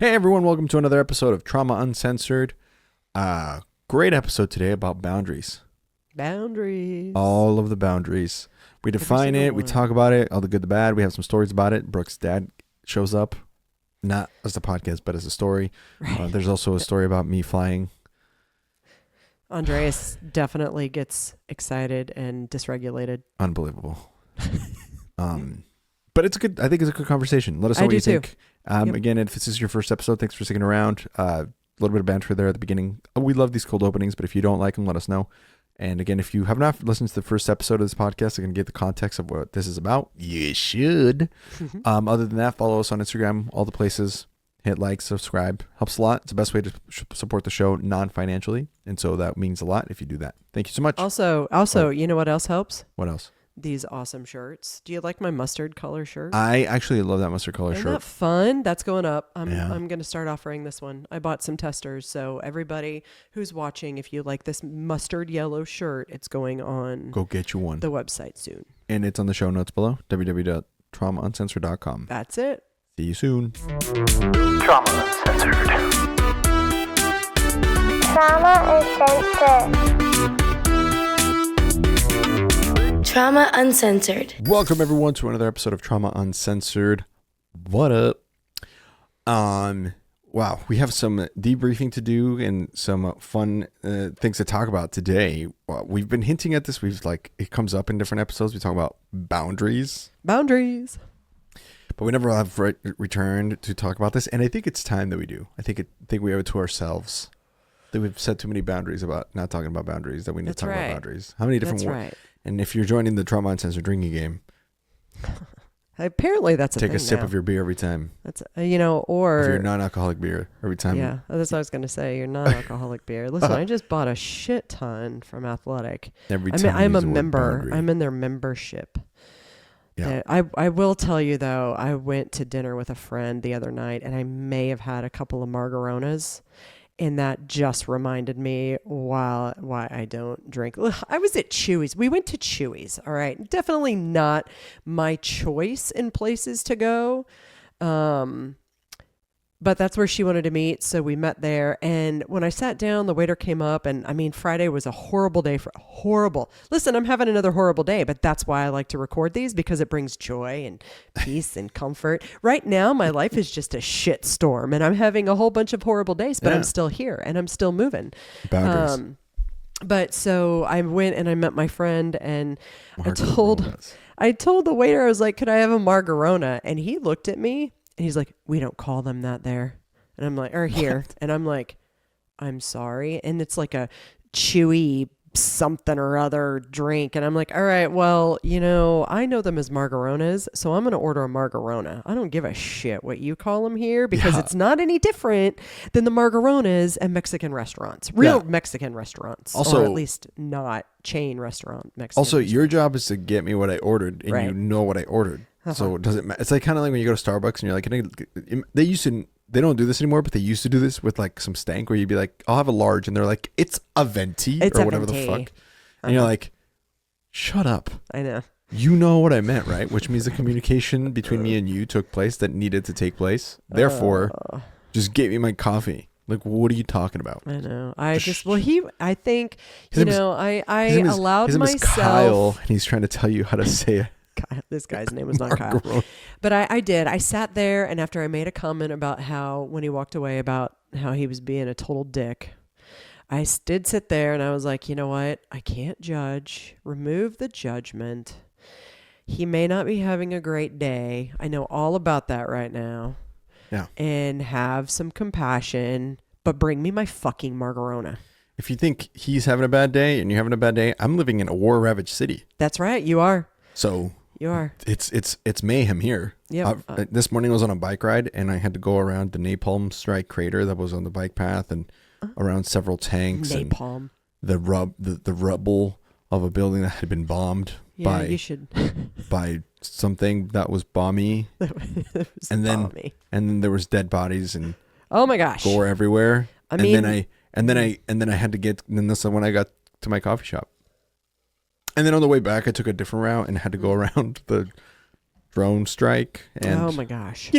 Hey everyone, welcome to another episode of Trauma Uncensored. Great episode today about boundaries. Boundaries. All of the boundaries. We define it, we talk about it, all the good, the bad. We have some stories about it. Brooke's dad shows up, not as a podcast, but as a story. Right. There's also a story about me flying. Andres definitely gets excited and dysregulated. Unbelievable. But it's I think it's a good conversation. Let us know what you think. Again, if this is your first episode, thanks for sticking around. A little bit of banter there at the beginning. We love these cold openings, but if you don't like them, let us know. And again, if you have not listened to the first episode of this podcast, I can get the context of what this is about. You should. Other than that, follow us on Instagram, all the places. Hit like, subscribe. Helps a lot. It's the best way to support the show non-financially. And so that means a lot if you do that. Thank you so much. Also, you know what else helps? What else? These awesome shirts. Do you like my mustard color shirt? I actually love that mustard color shirt. Isn't that fun? That's going up. I'm going to start offering this one. I bought some testers. So everybody who's watching, if you like this mustard yellow shirt, it's going on. Go get you one. The website soon. And it's on the show notes below. www.traumauncensored.com. That's it. See you soon. Trauma Uncensored. Trauma Uncensored. Trauma Uncensored. Welcome everyone to another episode of Trauma Uncensored. What up? Wow, we have some debriefing to do and some fun things to talk about today. Well, we've been hinting at this. It comes up in different episodes. We talk about boundaries. Boundaries. But we never have returned to talk about this, and I think it's time that we do. I think we owe it to ourselves that we've set too many boundaries about not talking about boundaries, that we need to talk about boundaries. How many different words? Right. And if you're joining the Trauma Uncensored drinking game, apparently that's take a sip of your beer every time. That's or if your non-alcoholic beer every time. Yeah, that's what I was going to say. Your non-alcoholic beer. Listen, I just bought a shit ton from Athletic. Every time I'm a member. I'm in their membership. Yeah. I will tell you though, I went to dinner with a friend the other night and I may have had a couple of margaritas, and that just reminded me why I don't drink. I was at Chewy's. We went to Chewy's. All right. Definitely not my choice in places to go. But that's where she wanted to meet. So we met there. And when I sat down, the waiter came up, and I mean, Friday was a horrible day Listen, I'm having another horrible day, but that's why I like to record these, because it brings joy and peace and comfort. Right now, my life is just a shit storm, and I'm having a whole bunch of horrible days, but I'm still here and I'm still moving. Boundaries. But so I went and I met my friend, and I told the waiter, I was like, could I have a margarona? And he looked at me. And he's like, we don't call them that there. And I'm like, or here. What? And I'm like, I'm sorry. And it's like a chewy something or other drink. And I'm like, all right, well, I know them as margaronas, so I'm going to order a margarona. I don't give a shit what you call them here, because it's not any different than the margaronas at Mexican restaurants, Mexican restaurants, also, or at least not chain restaurant Mexican. Also, your job is to get me what I ordered, and you know what I ordered. So it doesn't matter. It's like kind of like when you go to Starbucks and you're like, they don't do this anymore, but they used to do this with like some stank, where you'd be like, I'll have a large, and they're like, it's a venti or whatever the fuck. And you're like, shut up. I know. You know what I meant, right? Which means the communication between me and you took place that needed to take place. Therefore, just get me my coffee. Like, what are you talking about? I know. I think, I allowed myself. His name is Kyle, and he's trying to tell you how to say it. This guy's name was not Kyle. But I did. I sat there, and after I made a comment about how, when he walked away, about how he was being a total dick, I did sit there and I was like, you know what? I can't judge. Remove the judgment. He may not be having a great day. I know all about that right now. Yeah. And have some compassion, but bring me my fucking margarona. If you think he's having a bad day and you're having a bad day, I'm living in a war-ravaged city. That's right. You are. So you are. It's mayhem here. Yeah. This morning I was on a bike ride, and I had to go around the napalm strike crater that was on the bike path, and around several tanks. Napalm. And the rubble of a building that had been bombed by something that was bomby. And then there was dead bodies and oh my gosh, gore everywhere. And then I had to get. And then this is when I got to my coffee shop. And then on the way back, I took a different route and had to go around the drone strike. And, oh my gosh.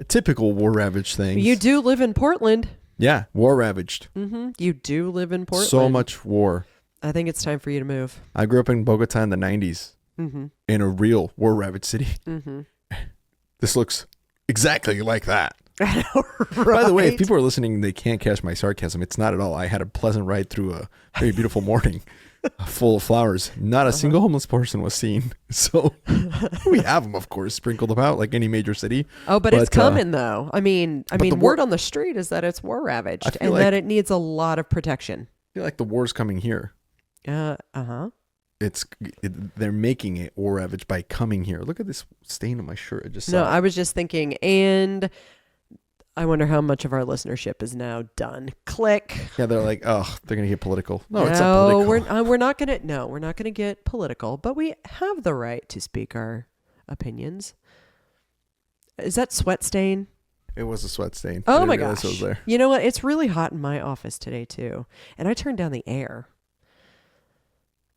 typical war-ravaged things. You do live in Portland. Yeah, war-ravaged. Mm-hmm. You do live in Portland. So much war. I think it's time for you to move. I grew up in Bogota in the 90s. Mm-hmm. In a real war-ravaged city. Mm-hmm. This looks exactly like that. I know, right? By the way, if people are listening, they can't catch my sarcasm. It's not at all. I had a pleasant ride through a very beautiful morning full of flowers. Not a single homeless person was seen. So we have them, of course, sprinkled about like any major city. Oh, but it's coming, though. I mean, word on the street is that it's war-ravaged and like, that it needs a lot of protection. I feel like the war's coming here. Uh-huh. They're making it war-ravaged by coming here. Look at this stain on my shirt. I just saw. No, I was just thinking, and I wonder how much of our listenership is now done. Click. Yeah, they're like, oh, they're gonna get political. No, it's not political. we're not gonna. No, we're not gonna get political. But we have the right to speak our opinions. Is that sweat stain? It was a sweat stain. Oh my gosh! It was there. You know what? It's really hot in my office today too, and I turned down the air.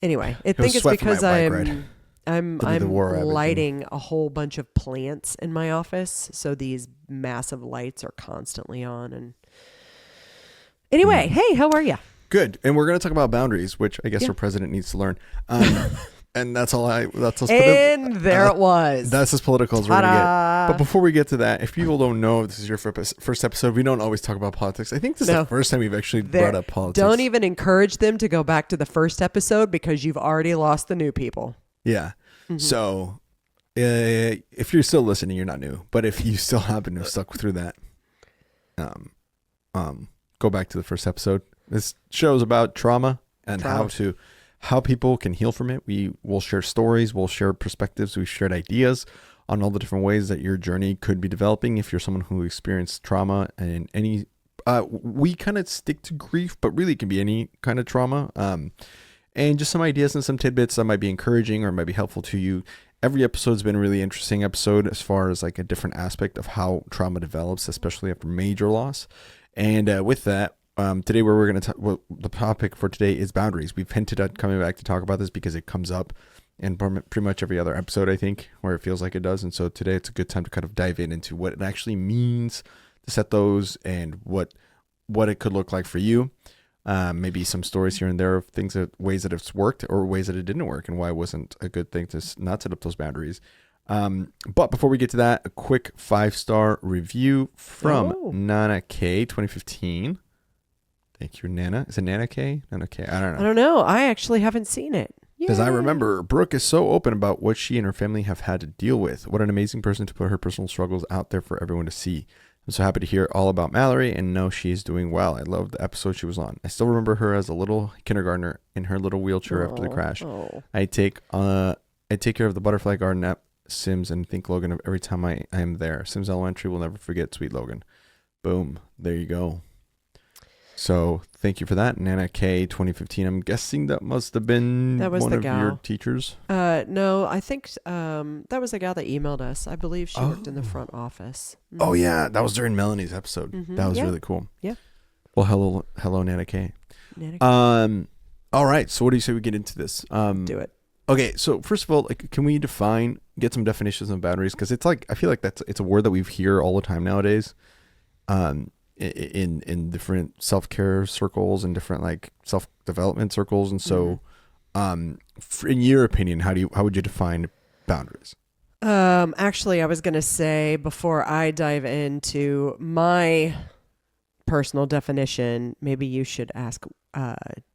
Anyway, I think it's because I'm lighting a whole bunch of plants in my office, so these massive lights are constantly on. And anyway, hey, how are you? Good. And we're going to talk about boundaries, which I guess our president needs to learn. And that's all. That's as there it was. That's as political as we're going to get. But before we get to that, if people don't know, this is your first episode. We don't always talk about politics. I think this is the first time we've actually brought up politics. Don't even encourage them to go back to the first episode because you've already lost the new people. Yeah. Mm-hmm. So if you're still listening, you're not new. But if you still happen to have stuck through that, go back to the first episode. This show is about trauma and how people can heal from it. We will share stories, we'll share perspectives, we've shared ideas on all the different ways that your journey could be developing if you're someone who experienced trauma and any we kind of stick to grief, but really it can be any kind of trauma. And just some ideas and some tidbits that might be encouraging or might be helpful to you. Every episode's been a really interesting episode as far as like a different aspect of how trauma develops, especially after major loss. And with that, today we're going to the topic for today is boundaries. We've hinted at coming back to talk about this because it comes up in pretty much every other episode, I think, where it feels like it does. And so today it's a good time to kind of dive into what it actually means to set those and what it could look like for you. Maybe some stories here and there of ways that it's worked or ways that it didn't work and why it wasn't a good thing to not set up those boundaries. But before we get to that, a quick 5-star review from Nana K 2015. Thank you, Nana. Is it Nana K? Nana K. I don't know. I don't know. I actually haven't seen it. Because I remember Brooke is so open about what she and her family have had to deal with. What an amazing person to put her personal struggles out there for everyone to see. I'm so happy to hear all about Mallory and know she's doing well. I love the episode she was on. I still remember her as a little kindergartner in her little wheelchair after the crash. I take care of the butterfly garden at Sims and think Logan of every time I am there. Sims Elementary will never forget sweet Logan. Boom. There you go. So thank you for that, Nana K 2015. I'm guessing that must have been one of your teachers. No, I think that was the gal that emailed us. I believe she worked in the front office. Mm-hmm. Oh yeah, that was during Melanie's episode. Mm-hmm. That was really cool. Yeah. Well, hello, Nana K. Nana K. All right. So what do you say we get into this? Do it. Okay. So first of all, can we get some definitions of boundaries? Because it's like I feel like it's a word that we hear all the time nowadays. In different self-care circles and different like self-development circles. And so, in your opinion, how would you define boundaries? Actually, I was going to say before I dive into my personal definition, maybe you should ask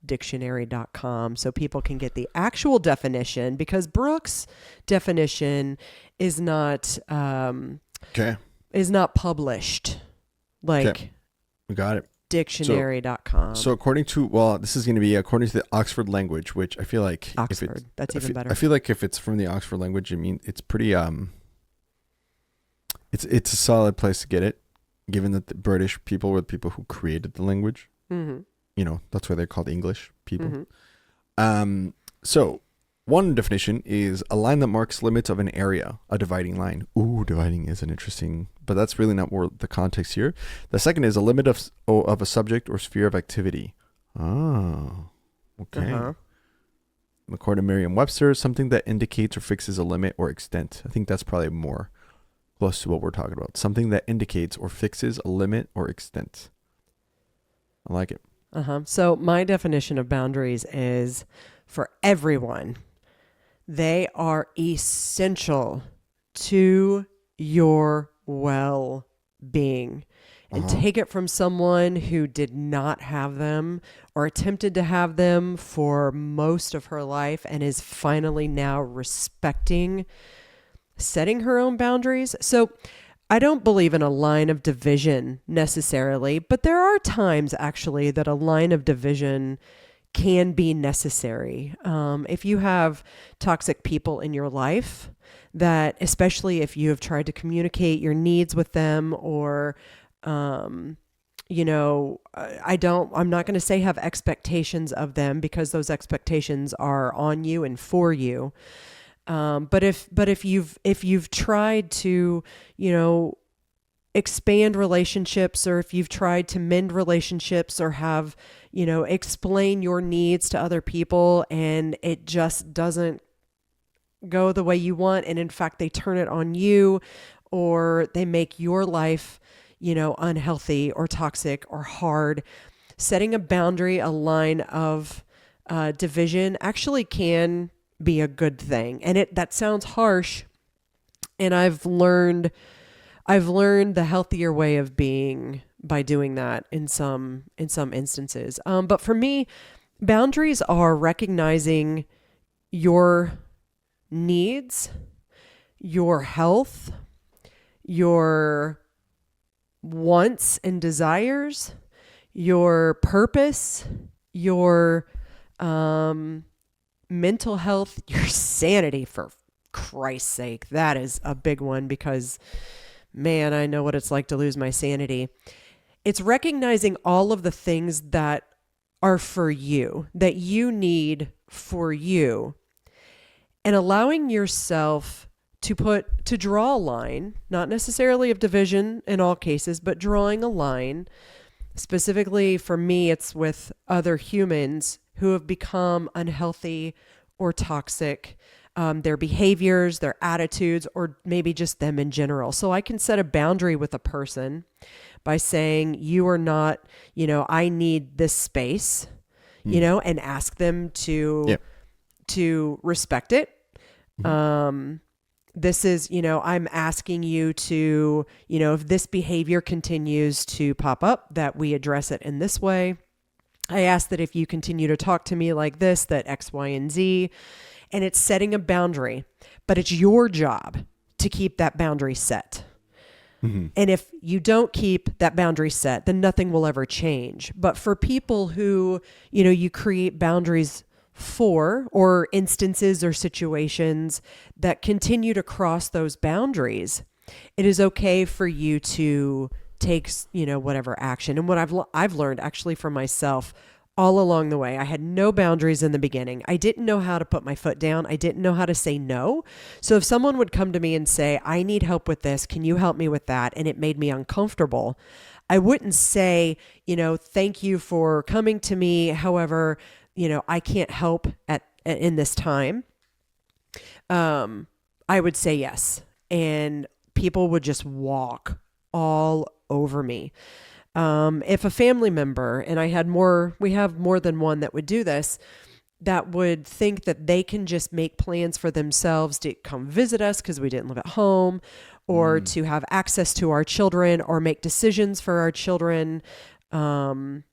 dictionary.com so people can get the actual definition, because Brooke's definition is not published. We got it. Dictionary.com. So according to this is going to be according to the Oxford language, which I feel like Oxford. That's even better. I feel like if it's from the Oxford language, I mean it's pretty it's a solid place to get it, given that the British people were the people who created the language. Mm-hmm. You know, that's why they're called English people. Mm-hmm. So one definition is a line that marks limits of an area, a dividing line. Ooh, dividing is an interesting, but that's really not more the context here. The second is a limit of a subject or sphere of activity. Oh, okay. According to Merriam-Webster, something that indicates or fixes a limit or extent. I think that's probably more close to what we're talking about. Something that indicates or fixes a limit or extent. I like it. So my definition of boundaries is for everyone. They are essential to your well-being. And take it from someone who did not have them or attempted to have them for most of her life and is finally now respecting setting her own boundaries. So I don't believe in a line of division necessarily, but there are times actually that a line of division can be necessary. If you have toxic people in your life that, especially if you have tried to communicate your needs with them or, I'm not going to say have expectations of them because those expectations are on you and for you. But if you've tried to, expand relationships, or if you've tried to mend relationships or have, explain your needs to other people and it just doesn't go the way you want. And in fact, they turn it on you or they make your life, unhealthy or toxic or hard. Setting a boundary, a line of division actually can be a good thing. And that sounds harsh. And I've learned the healthier way of being by doing that in some instances. But for me, boundaries are recognizing your needs, your health, your wants and desires, your purpose, your mental health, your sanity, for Christ's sake. That is a big one because, man, I know what it's like to lose my sanity. It's recognizing all of the things that are for you, that you need for you, and allowing yourself to draw a line, not necessarily of division in all cases, but drawing a line. Specifically for me, it's with other humans who have become unhealthy or toxic, their behaviors, their attitudes, or maybe just them in general. So I can set a boundary with a person by saying, you are not, I need this space, and ask them to respect it. This is, I'm asking you to, if this behavior continues to pop up, that we address it in this way. I ask that if you continue to talk to me like this, that X, Y, and Z, and it's setting a boundary, but it's your job to keep that boundary set. Mm-hmm. And if you don't keep that boundary set, then nothing will ever change. But for people who, you create boundaries for, or instances or situations that continue to cross those boundaries, it is okay for you to take, whatever action. And what I've learned actually for myself all along the way, I had no boundaries in the beginning. I didn't know how to put my foot down. I didn't know how to say no. So if someone would come to me and say, I need help with this, can you help me with that? And it made me uncomfortable. I wouldn't say, thank you for coming to me. However, I can't help in this time. I would say yes. And people would just walk all over me. If a family member, and we have more than one that would do this, that would think that they can just make plans for themselves to come visit us because we didn't live at home, or to have access to our children or make decisions for our children, and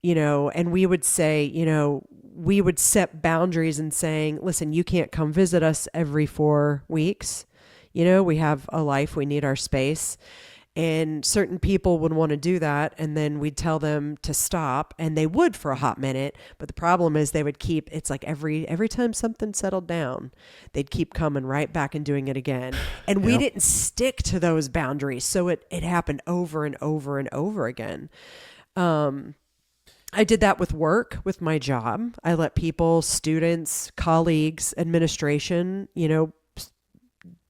we would say, we would set boundaries and saying, listen, you can't come visit us every 4 weeks. We have a life, we need our space. And certain people would want to do that. And then we'd tell them to stop, and they would for a hot minute. But the problem is they would keep, it's like every time something settled down, they'd keep coming right back and doing it again. And we didn't stick to those boundaries. So it happened over and over and over again. I did that with work, with my job. I let people, students, colleagues, administration,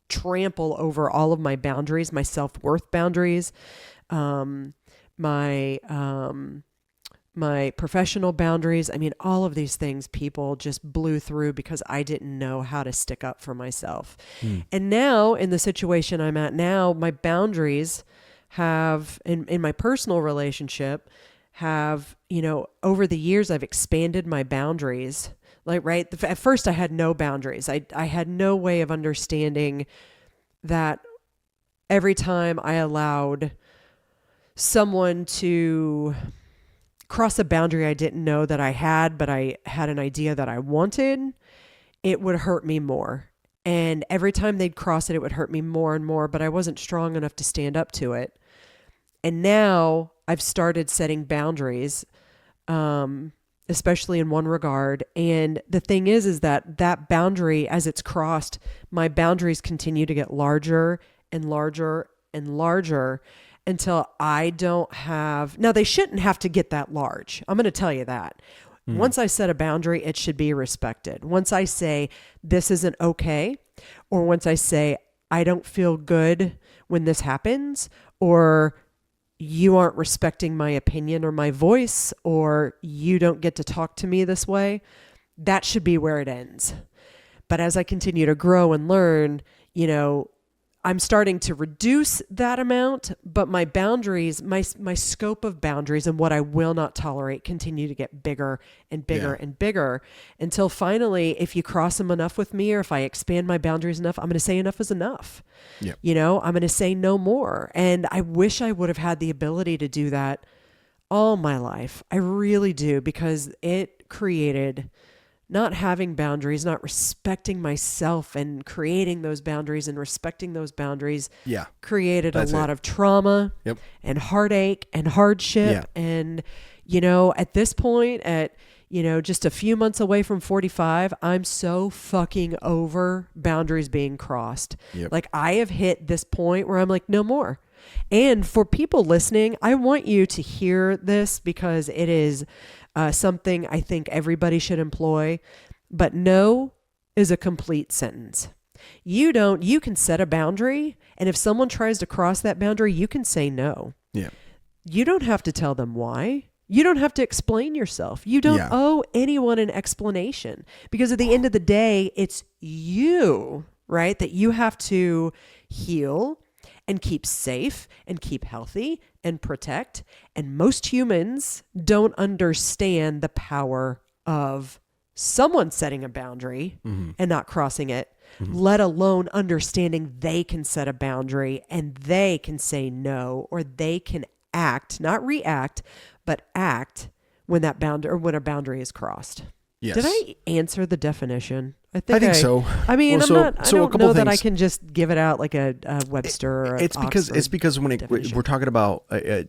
trample over all of my boundaries, my self-worth boundaries, my my professional boundaries. I mean, all of these things people just blew through because I didn't know how to stick up for myself. And now in the situation I'm at now, my boundaries have, in my personal relationship, have, over the years, I've expanded my boundaries. Like, right. At first I had no boundaries. I had no way of understanding that every time I allowed someone to cross a boundary I didn't know that I had, but I had an idea that I wanted, it would hurt me more. And every time they'd cross it, it would hurt me more and more, but I wasn't strong enough to stand up to it. And now I've started setting boundaries, especially in one regard. And the thing is that boundary, as it's crossed, my boundaries continue to get larger and larger and larger until I don't have, now they shouldn't have to get that large. I'm going to tell you that. Once I set a boundary, it should be respected. Once I say this isn't okay, or once I say I don't feel good when this happens, or you aren't respecting my opinion or my voice, or you don't get to talk to me this way, that should be where it ends. But as I continue to grow and learn, I'm starting to reduce that amount, but my boundaries, my scope of boundaries and what I will not tolerate continue to get bigger and bigger and bigger until finally, if you cross them enough with me, or if I expand my boundaries enough, I'm going to say enough is enough. Yep. I'm going to say no more. And I wish I would have had the ability to do that all my life. I really do, because it created not having boundaries, not respecting myself and creating those boundaries and respecting those boundaries created a lot of trauma and heartache and hardship. And, at this point, at, just a few months away from 45, I'm so fucking over boundaries being crossed. Like, I have hit this point where I'm like, no more. And for people listening, I want you to hear this because it is something I think everybody should employ. But no is a complete sentence. You can set a boundary, and if someone tries to cross that boundary, you can say no. Yeah. You don't have to tell them why. You don't have to explain yourself. You don't owe anyone an explanation, because at the end of the day, it's you, right? That you have to heal and keep safe and keep healthy and protect. And most humans don't understand the power of someone setting a boundary and not crossing it, let alone understanding they can set a boundary and they can say no, or they can act, not react, but act when that boundary or when a boundary is crossed. Yes. Did I answer the definition? I think so. I mean, I don't know that I can just give it out like a Webster or it's because Oxford it's because when we're talking about a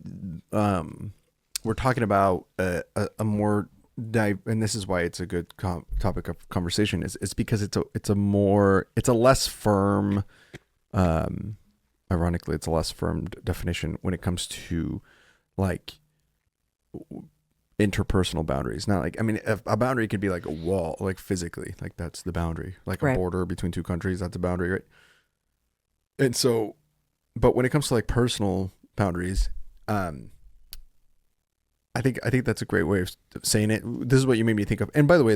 more and this is why it's a good topic of conversation is because it's a less firm, ironically it's a less firm definition when it comes to like interpersonal boundaries. Not like, I mean, a boundary could be like a wall, like physically, like that's the boundary, like a border between two countries, that's a boundary, right? And so, but when it comes to like personal boundaries, I think that's a great way of saying it. This is what you made me think of. And by the way,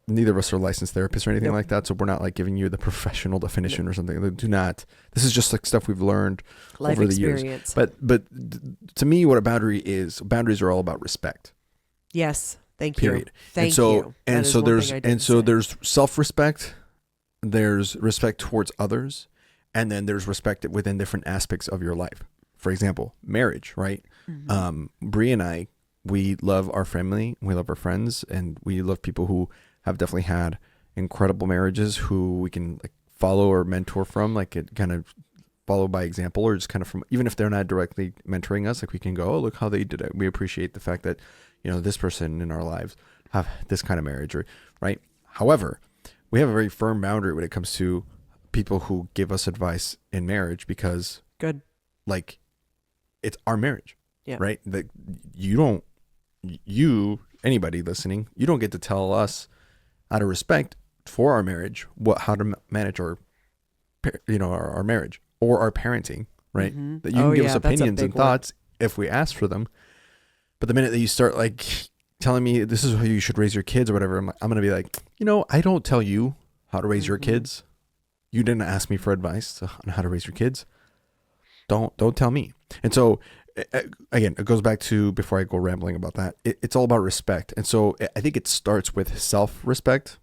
neither of us are licensed therapists or anything like that, so we're not like giving you the professional definition or something. Do not. This is just like stuff we've learned over the years. But to me, what a boundary is, boundaries are all about respect. Yes, thank you. Period. Thank you. And so there's self-respect, there's respect towards others, and then there's respect within different aspects of your life. For example, marriage, right? Bree and I, we love our family, we love our friends, and we love people who have definitely had incredible marriages who we can like follow or mentor from, like it kind of follow by example, or just kind of from, even if they're not directly mentoring us, like we can go, oh, look how they did it. We appreciate the fact that, this person in our lives have this kind of marriage, right? However, we have a very firm boundary when it comes to people who give us advice in marriage, because like it's our marriage, right? That anybody listening, you don't get to tell us out of respect for our marriage how to manage our marriage or our parenting, right? That you can give us opinions and thoughts if we ask for them, But the minute that you start like telling me this is how you should raise your kids or whatever, I'm going to be like, I don't tell you how to raise your kids. You didn't ask me for advice on how to raise your kids. Don't tell me. And so again, it goes back to, before I go rambling about that, it's all about respect. And so I think it starts with self-respect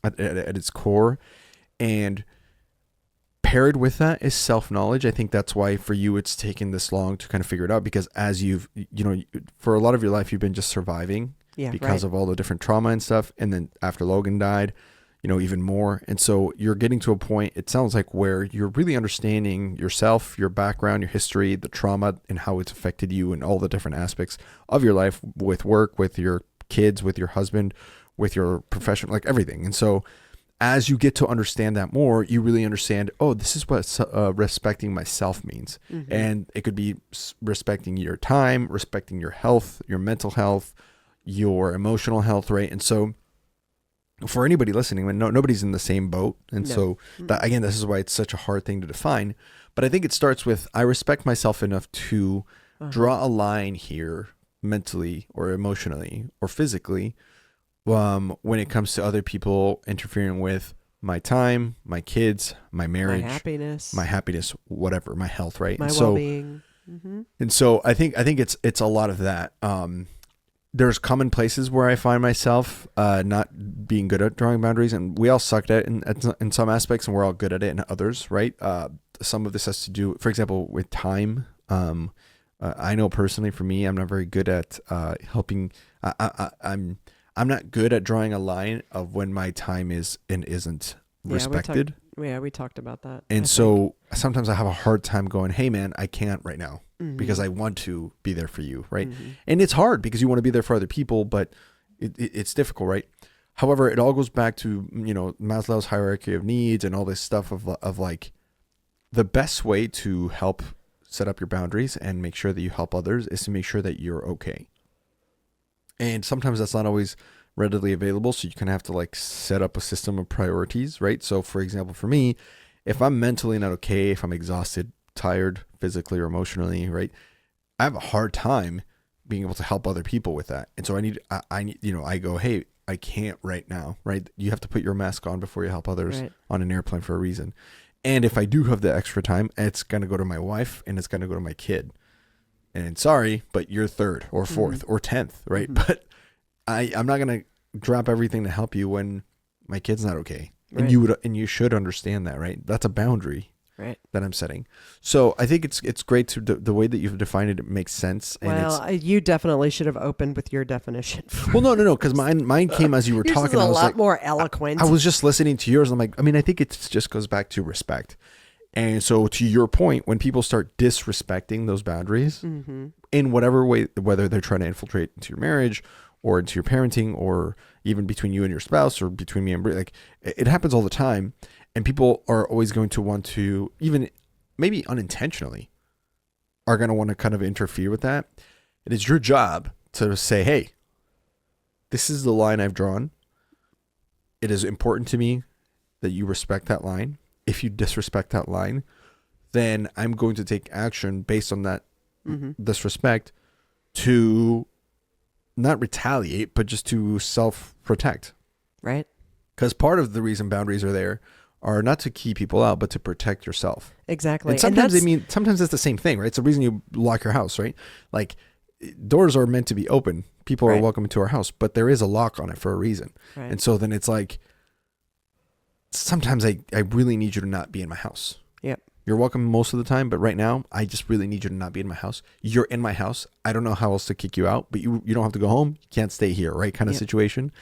at its core, and paired with that is self-knowledge. I think that's why for you it's taken this long to kind of figure it out, because as you've, for a lot of your life, you've been just surviving because of all the different trauma and stuff. And then after Logan died, even more. And so you're getting to a point, it sounds like, where you're really understanding yourself, your background, your history, the trauma, and how it's affected you in all the different aspects of your life, with work, with your kids, with your husband, with your profession, like everything. And so as you get to understand that more, you really understand, this is what respecting myself means. And it could be respecting your time, respecting your health, your mental health, your emotional health, right? And so for anybody listening, nobody's in the same boat. And so that, again, this is why it's such a hard thing to define. But I think it starts with, I respect myself enough to draw a line here mentally or emotionally or physically when it comes to other people interfering with my time, my kids, my marriage, my happiness, whatever, my health, right? My well-being. And so I think it's a lot of that. There's common places where I find myself not being good at drawing boundaries, and we all suck at it in some aspects, and we're all good at it in others, right? Some of this has to do, for example, with time. I know personally for me, I'm not very good at helping. I'm not good at drawing a line of when my time is and isn't respected. We talked about that. And so sometimes I have a hard time going, hey man, I can't right now. Because I want to be there for you, right? And it's hard because you want to be there for other people, but it's difficult, right? However, it all goes back to, Maslow's hierarchy of needs and all this stuff of like, the best way to help set up your boundaries and make sure that you help others is to make sure that you're okay. And sometimes that's not always readily available, so you kind of have to like set up a system of priorities, right? So for example, for me, if I'm mentally not okay, if I'm exhausted, tired, physically or emotionally, right, I have a hard time being able to help other people with that. And so I need, I go, hey, I can't right now, right? You have to put your mask on before you help others on an airplane for a reason. And if I do have the extra time, it's going to go to my wife and it's going to go to my kid. And sorry, but you're third or fourth or 10th, right? But I'm not going to drop everything to help you when my kid's not okay. Right. And you should understand that, right? That's a boundary. Right. That I'm setting. So I think it's great to the way that you've defined it makes sense. And you definitely should have opened with your definition. Well, no, because mine came as you were talking. I was a lot more eloquent. I was just listening to yours. And I'm like, I think it just goes back to respect. And so to your point, when people start disrespecting those boundaries in whatever way, whether they're trying to infiltrate into your marriage or into your parenting or even between you and your spouse or between me and Brie, like it happens all the time. And people are always going to want to, even maybe unintentionally, are going to want to kind of interfere with that. It is your job to say, hey, this is the line I've drawn. It is important to me that you respect that line. If you disrespect that line, then I'm going to take action based on that disrespect to not retaliate, but just to self-protect. Right. Because part of the reason boundaries are there are not to keep people out, but to protect yourself. Exactly. And sometimes sometimes it's the same thing, right? It's the reason you lock your house, right? Like doors are meant to be open. People are welcome into our house, but there is a lock on it for a reason. Right. And so then it's like, sometimes I really need you to not be in my house. Yep. You're welcome most of the time, but right now I just really need you to not be in my house. You're in my house. I don't know how else to kick you out, but you don't have to go home. You can't stay here, right? Kind of situation.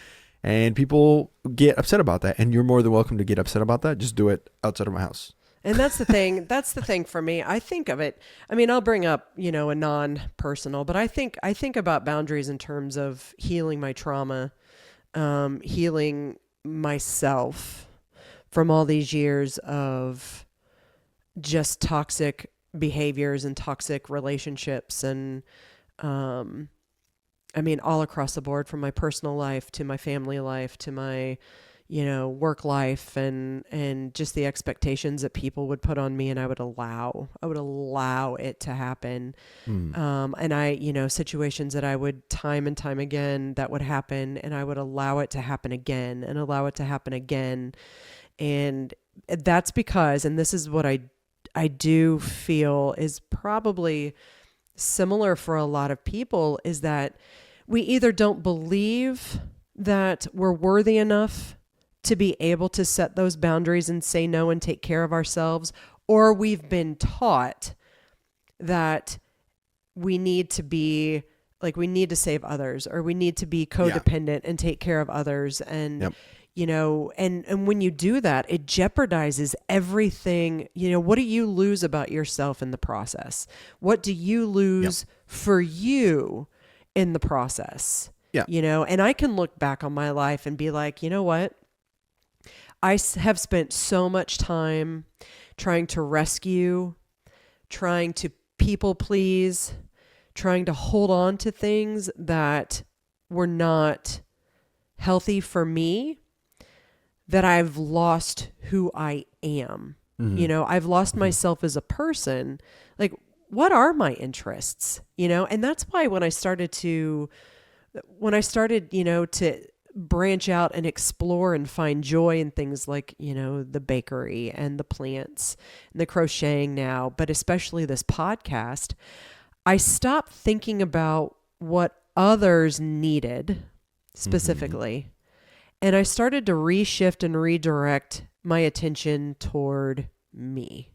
And people get upset about that. And you're more than welcome to get upset about that. Just do it outside of my house. And that's the thing. That's the thing for me. I think of it. I'll bring up, a non-personal, but I think about boundaries in terms of healing my trauma, healing myself from all these years of just toxic behaviors and toxic relationships and, all across the board, from my personal life to my family life to my, work life and just the expectations that people would put on me, and I would allow it to happen. And I, situations that I would time and time again that would happen, and I would allow it to happen again and allow it to happen again. And that's because, and this is what I do feel is probably similar for a lot of people, is that we either don't believe that we're worthy enough to be able to set those boundaries and say no and take care of ourselves, or we've been taught that we need to be like, we need to save others, or we need to be codependent and take care of others. And, and when you do that, it jeopardizes everything. What do you lose about yourself in the process? What do you lose for you in the process? And I can look back on my life and be like, you know what? I have spent so much time trying to rescue, trying to people please, trying to hold on to things that were not healthy for me, that I've lost who I am. I've lost myself as a person. Like, what are my interests? And that's why when I started to branch out and explore and find joy in things like, the bakery and the plants and the crocheting now, but especially this podcast, I stopped thinking about what others needed specifically. And I started to reshift and redirect my attention toward me.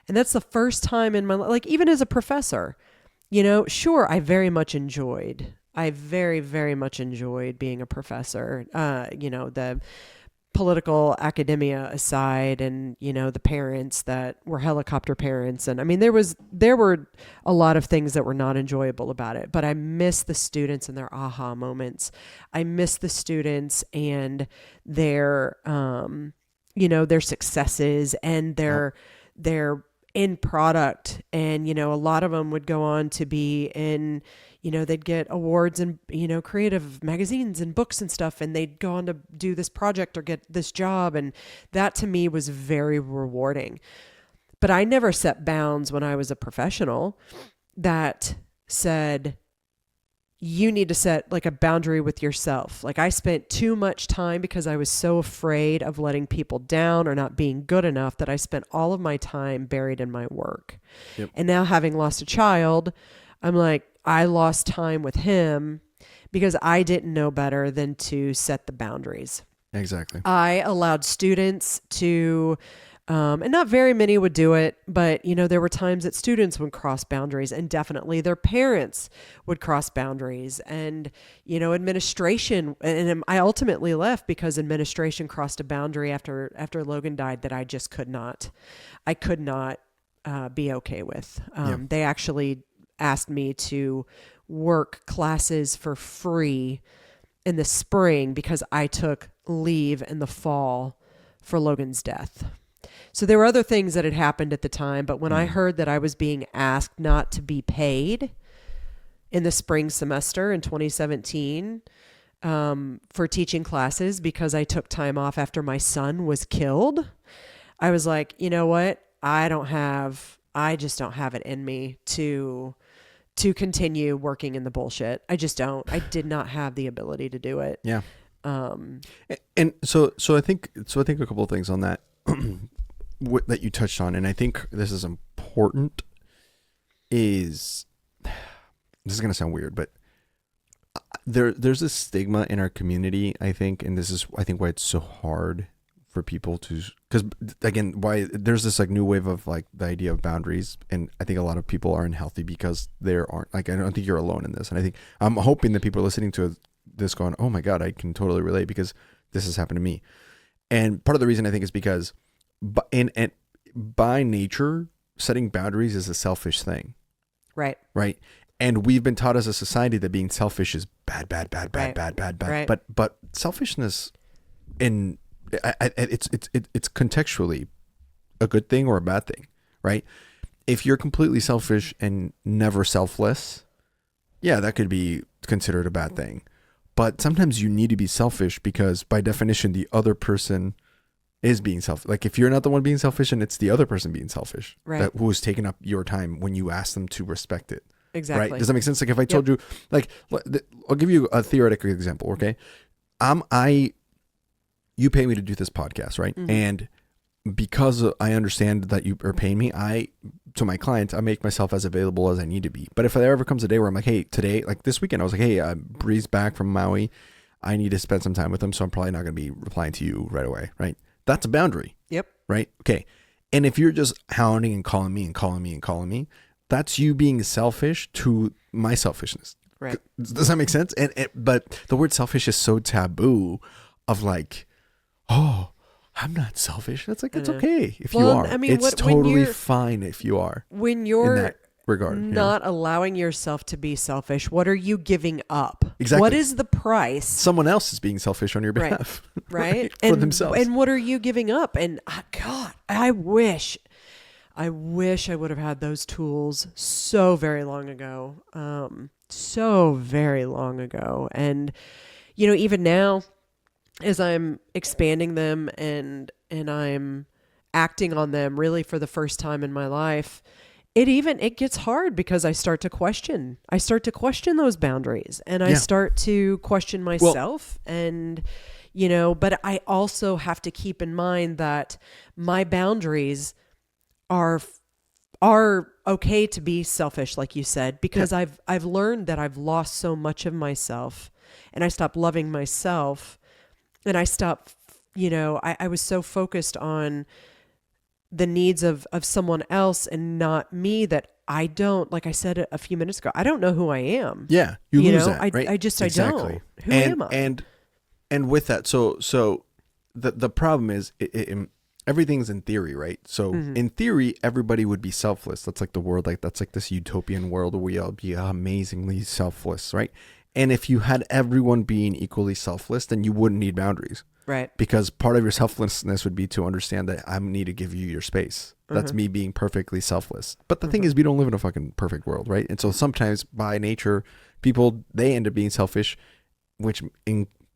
And that's the first time in my life, like even as a professor, sure, I very much enjoyed I very, very much enjoyed being a professor, the political academia aside, and, the parents that were helicopter parents. And I mean, there were a lot of things that were not enjoyable about it, but I miss the students and their aha moments. I miss the students and their, their successes and their end product. And, a lot of them would go on to be in, they'd get awards and, creative magazines and books and stuff, and they'd go on to do this project or get this job. And that to me was very rewarding. But I never set bounds when I was a professional that said, you need to set like a boundary with yourself. Like I spent too much time because I was so afraid of letting people down or not being good enough that I spent all of my time buried in my work. Yep. And now having lost a child, I'm like, I lost time with him because I didn't know better than to set the boundaries. Exactly. I allowed students to, and not very many would do it, but there were times that students would cross boundaries, and definitely their parents would cross boundaries, and, administration. And I ultimately left because administration crossed a boundary after Logan died that I just could not be okay with. They actually asked me to work classes for free in the spring because I took leave in the fall for Logan's death. So there were other things that had happened at the time, but when I heard that I was being asked not to be paid in the spring semester in 2017 for teaching classes because I took time off after my son was killed, I was like, you know what? I just don't have it in me to continue working in the bullshit. I just don't. I did not have the ability to do it. Yeah. And so I think a couple of things on that that you touched on, and I think this is important. This is going to sound weird, but there's a stigma in our community, I think, and this is why it's so hard for people to, because again, why there's this like new wave of like the idea of boundaries, and I think a lot of people are unhealthy because there aren't, like, I don't think you're alone in this, and I think I'm hoping that people are listening to this going, oh my god, I can totally relate because this has happened to me. And part of the reason I think is because by nature, setting boundaries is a selfish thing, right? And we've been taught as a society that being selfish is bad. Right. But selfishness it's contextually a good thing or a bad thing, right? If you're completely selfish and never selfless, yeah, that could be considered a bad thing. But sometimes you need to be selfish because by definition, the other person is being selfish. Like if you're not the one being selfish and it's the other person being selfish, right, who is taking up your time when you ask them to respect it. Exactly. Right? Does that make sense? Like if I told you, like, I'll give you a theoretical example. Okay. You pay me to do this podcast, right? Mm-hmm. And because I understand that you are paying me, to my clients, I make myself as available as I need to be. But if there ever comes a day where I'm like, hey, today, like this weekend, I was like, hey, Bree's back from Maui. I need to spend some time with him. So I'm probably not going to be replying to you right away. Right. That's a boundary. Yep. Right. Okay. And if you're just hounding and calling me, that's you being selfish to my selfishness. Right. Does that make sense? But the word selfish is so taboo of like, oh, I'm not selfish. That's like, it's okay if you are. I mean, it's totally fine if you are. When you're in that regard, not allowing yourself to be selfish, what are you giving up? Exactly. What is the price? Someone else is being selfish on your behalf. Right? For themselves. And what are you giving up? And God, I wish I would have had those tools so very long ago. And, even now, as I'm expanding them and I'm acting on them really for the first time in my life, it gets hard because I start to question those boundaries, and I start to question myself. But I also have to keep in mind that my boundaries are okay to be selfish, like you said, because I've learned that I've lost so much of myself, and I stopped loving myself. And I stopped, I was so focused on the needs of someone else and not me that I don't, like I said a few minutes ago, I don't know who I am. Yeah, you lose that, right? I don't. Who am I? And with that, so the problem is everything's in theory, right? So in theory, everybody would be selfless. That's like the world, that's like this utopian world where we all be amazingly selfless, right? And if you had everyone being equally selfless, then you wouldn't need boundaries. Right. Because part of your selflessness would be to understand that I need to give you your space. That's me being perfectly selfless. But the thing is, we don't live in a fucking perfect world, right? And so sometimes by nature, people, they end up being selfish, which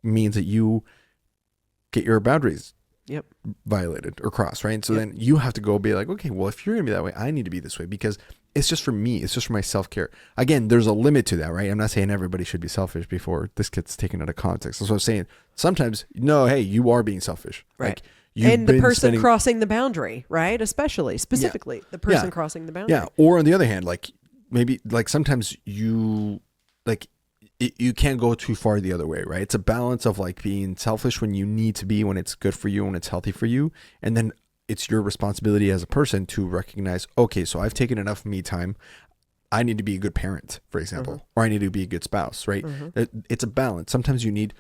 means that you get your boundaries violated or crossed, right? And so then you have to go be like, okay, well, if you're going to be that way, I need to be this way because it's just for me. It's just for my self-care. Again, there's a limit to that, right? I'm not saying everybody should be selfish before this gets taken out of context. That's what I'm saying. Sometimes, no, hey, you are being selfish. Right. Like, and the person crossing the boundary, right? Specifically, the person crossing the boundary. Yeah. Or on the other hand, like maybe like sometimes you can't go too far the other way, right? It's a balance of like being selfish when you need to be, when it's good for you, when it's healthy for you. And then it's your responsibility as a person to recognize, okay, so I've taken enough me time. I need to be a good parent, for example, or I need to be a good spouse, right? It's a balance. Sometimes you need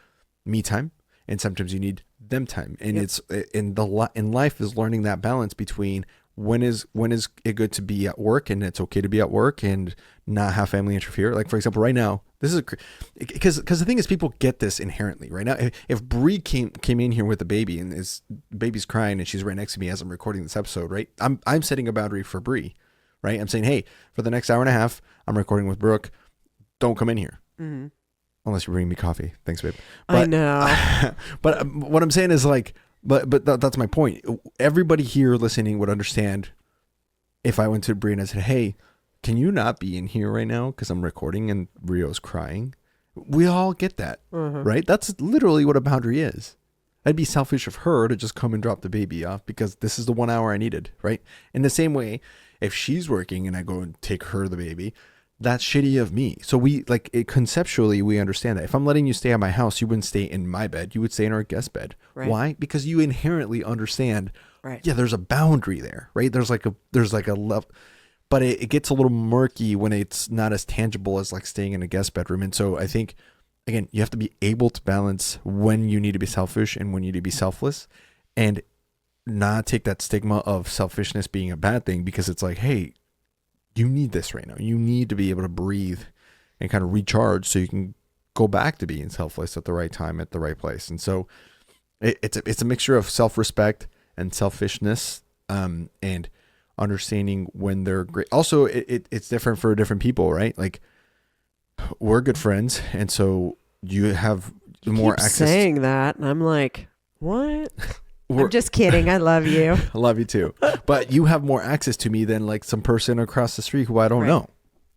me time and sometimes you need them time. And it's in life is learning that balance between when is it good to be at work and it's okay to be at work and not have family interfere. Like, for example, right now, this is because the thing is, people get this inherently right now. If Bree came in here with a baby and his baby's crying and she's right next to me as I'm recording this episode, right? I'm setting a boundary for Bree, right? I'm saying, hey, for the next hour and a half, I'm recording with Brooke. Don't come in here. Unless you're bringing me coffee. Thanks, babe. But, I know. But what I'm saying is like, but that's my point. Everybody here listening would understand if I went to Bree and I said, hey, can you not be in here right now because I'm recording and Rio's crying? We all get that, right? That's literally what a boundary is. I'd be selfish of her to just come and drop the baby off because this is the 1 hour I needed, right? In the same way, if she's working and I go and take her the baby, that's shitty of me. So conceptually, we understand that. If I'm letting you stay at my house, you wouldn't stay in my bed. You would stay in our guest bed. Right. Why? Because you inherently understand, yeah, there's a boundary there, right? There's like a level. But it gets a little murky when it's not as tangible as like staying in a guest bedroom. And so I think, again, you have to be able to balance when you need to be selfish and when you need to be selfless, and not take that stigma of selfishness being a bad thing, because it's like, hey, you need this right now. You need to be able to breathe and kind of recharge so you can go back to being selfless at the right time, at the right place. And so it's a mixture of self-respect and selfishness, and understanding when they're great. Also, it's different for different people, right? Like, we're good friends, and so you have more keep access saying that, and I'm like, what? I'm just kidding. I love you. I love you too. But you have more access to me than like some person across the street who I don't know.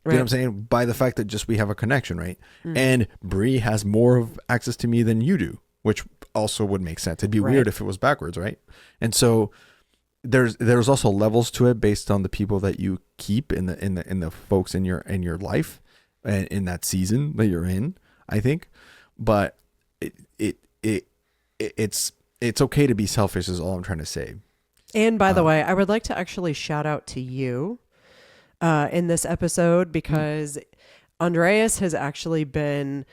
You know what I'm saying? By the fact that just we have a connection, right? And Bree has more of access to me than you do, which also would make sense. It'd be weird if it was backwards, right? And so there's also levels to it based on the people that you keep in the folks in your life and in that season that you're in, I think. But it's okay to be selfish is all I'm trying to say. And by the way, I would like to actually shout out to you in this episode because Andreas has actually been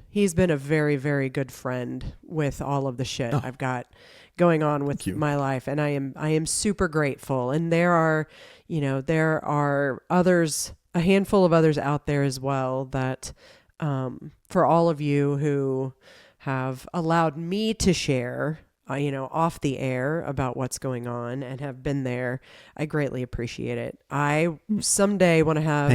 he's been a very, very good friend with all of the shit I've got going on with my life. And I am super grateful. And there are others, a handful of others out there as well that for all of you who have allowed me to share, off the air about what's going on and have been there. I greatly appreciate it. I someday want to have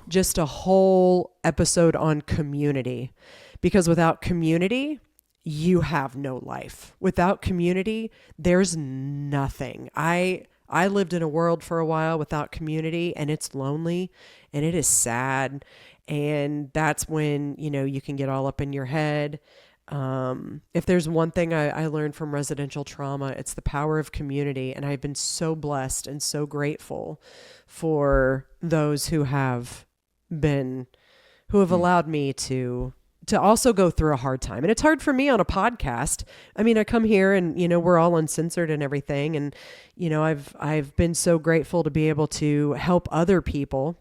just a whole episode on community, because without community, you have no life. Without community, there's nothing. I lived in a world for a while without community, and it's lonely and it is sad. And that's when, you can get all up in your head. If there's one thing I learned from residential trauma, it's the power of community. And I've been so blessed and so grateful for those who have allowed me to also go through a hard time. And it's hard for me on a podcast. I mean, I come here and, we're all uncensored and everything. And, I've been so grateful to be able to help other people.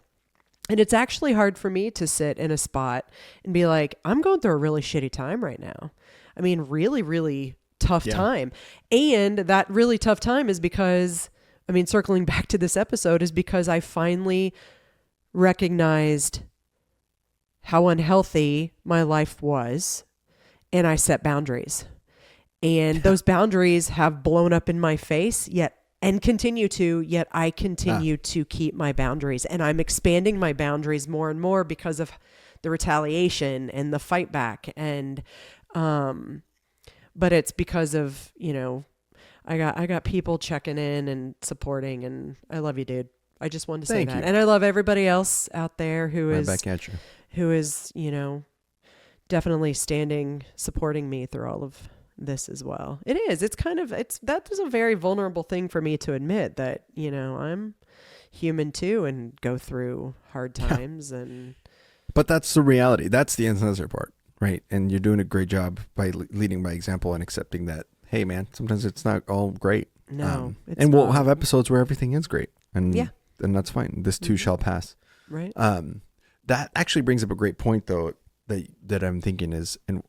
And it's actually hard for me to sit in a spot and be like, I'm going through a really shitty time right now. I mean, really, really tough time. And that really tough time is because, circling back to this episode, is because I finally recognized how unhealthy my life was. And I set boundaries. And those boundaries have blown up in my face, yet I continue to keep my boundaries, and I'm expanding my boundaries more and more because of the retaliation and the fight back. And, but it's because of, I got people checking in and supporting, and I love you, dude. I just wanted to say that. And I love everybody else out there who is definitely supporting me through all of this as well. It is. That was a very vulnerable thing for me to admit that, I'm human too and go through hard times. But that's the reality. That's the uncensored part, right? And you're doing a great job by leading by example and accepting that, hey man, sometimes it's not all great. No, and we'll have episodes where everything is great, and that's fine. This too shall pass. Right. That actually brings up a great point though that I'm thinking is, and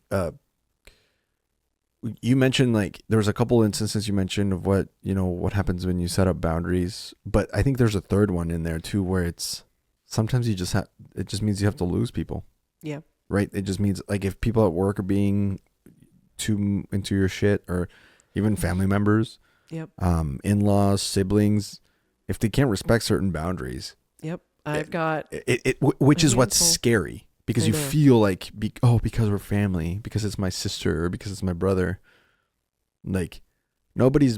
you mentioned like there was a couple instances you mentioned of what happens when you set up boundaries, but I think there's a third one in there too where it's sometimes it just means you have to lose people. Yeah. Right. It just means like if people at work are being too into your shit, or even family members, in-laws, siblings, if they can't respect certain boundaries. Yep. I've got which is what's scary. Because you feel like, because we're family, because it's my sister, or because it's my brother, like nobody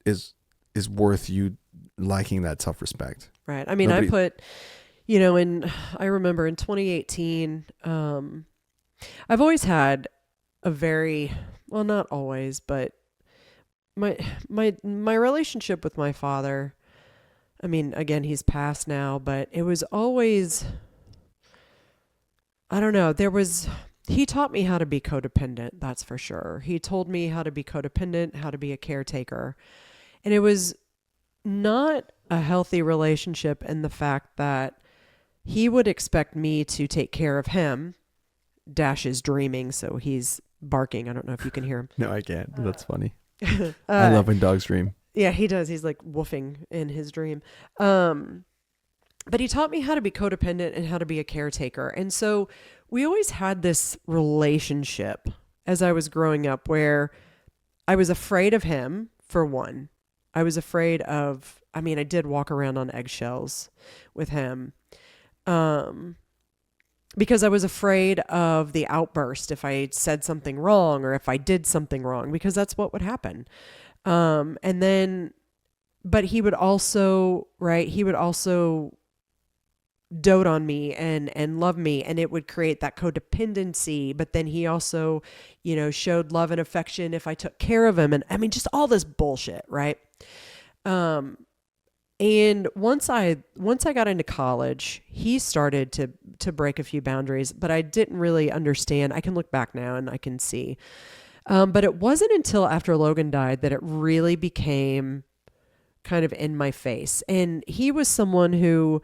is worth you lacking that self-respect. Right. I mean, I put, I remember in 2018, I've always had a very, well, not always, but my relationship with my father, I mean, again, he's passed now, but it was always, I don't know. He taught me how to be codependent. That's for sure. He told me how to be codependent, how to be a caretaker. And it was not a healthy relationship in the fact that he would expect me to take care of him. Dash is dreaming, so he's barking. I don't know if you can hear him. No, I can't. That's funny. I love when dogs dream. Yeah, he does. He's like woofing in his dream. But he taught me how to be codependent and how to be a caretaker. And so we always had this relationship as I was growing up where I was afraid of him, for one. I was afraid of, I did walk around on eggshells with him. because I was afraid of the outburst if I said something wrong or if I did something wrong, because that's what would happen. And then, but he would also, right, he would also dote on me and love me, and it would create that codependency. But then he also, showed love and affection if I took care of him. And I mean, just all this bullshit, right? And once I got into college, he started to break a few boundaries, but I didn't really understand. I can look back now and I can see. But it wasn't until after Logan died that it really became kind of in my face. And he was someone who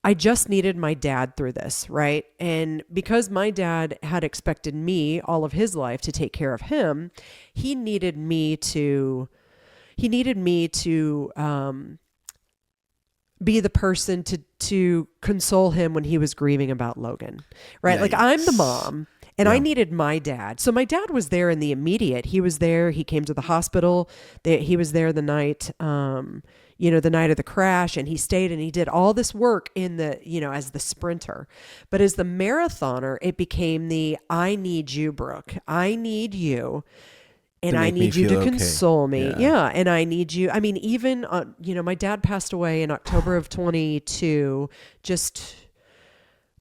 I just needed my dad through this, right? And because my dad had expected me all of his life to take care of him, he needed me to be the person to console him when he was grieving about Logan, right? Yikes. Like, I'm the mom. And I needed my dad. So my dad was there in the immediate. He was there. He came to the hospital. He was there the night, the night of the crash, and he stayed and he did all this work as the sprinter. But as the marathoner, it became I need you, Brooke. I need you. And I need you to console me. Yeah. And I need you. I mean, even, my dad passed away in October of 22, just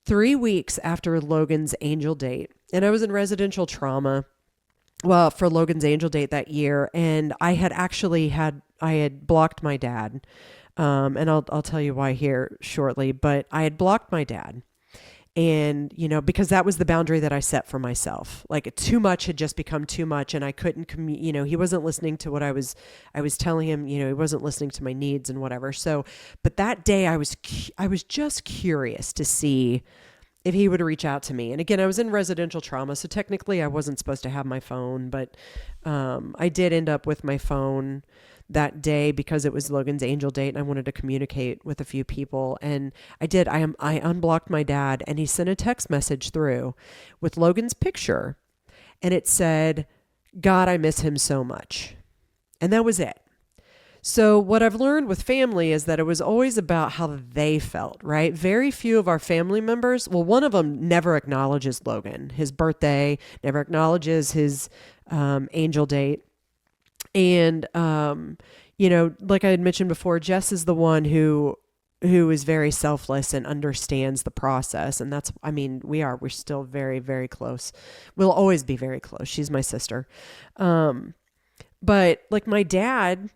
3 weeks after Logan's angel date. And I was in residential trauma, for Logan's angel date that year. And I had blocked my dad. And I'll tell you why here shortly, but I had blocked my dad. And, because that was the boundary that I set for myself. Like, too much had just become too much, and I couldn't, he wasn't listening to what I was telling him, he wasn't listening to my needs and whatever. So, but that day I was just curious to see if he would reach out to me. And again, I was in residential trauma, so technically I wasn't supposed to have my phone, but I did end up with my phone that day because it was Logan's angel date and I wanted to communicate with a few people. And I did. I unblocked my dad, and he sent a text message through with Logan's picture, and it said, "God, I miss him so much." And that was it. So what I've learned with family is that it was always about how they felt, right? Very few of our family members, one of them never acknowledges Logan, his birthday, never acknowledges his angel date. And, like I had mentioned before, Jess is the one who is very selfless and understands the process. And we're still very, very close. We'll always be very close. She's my sister. But like my dad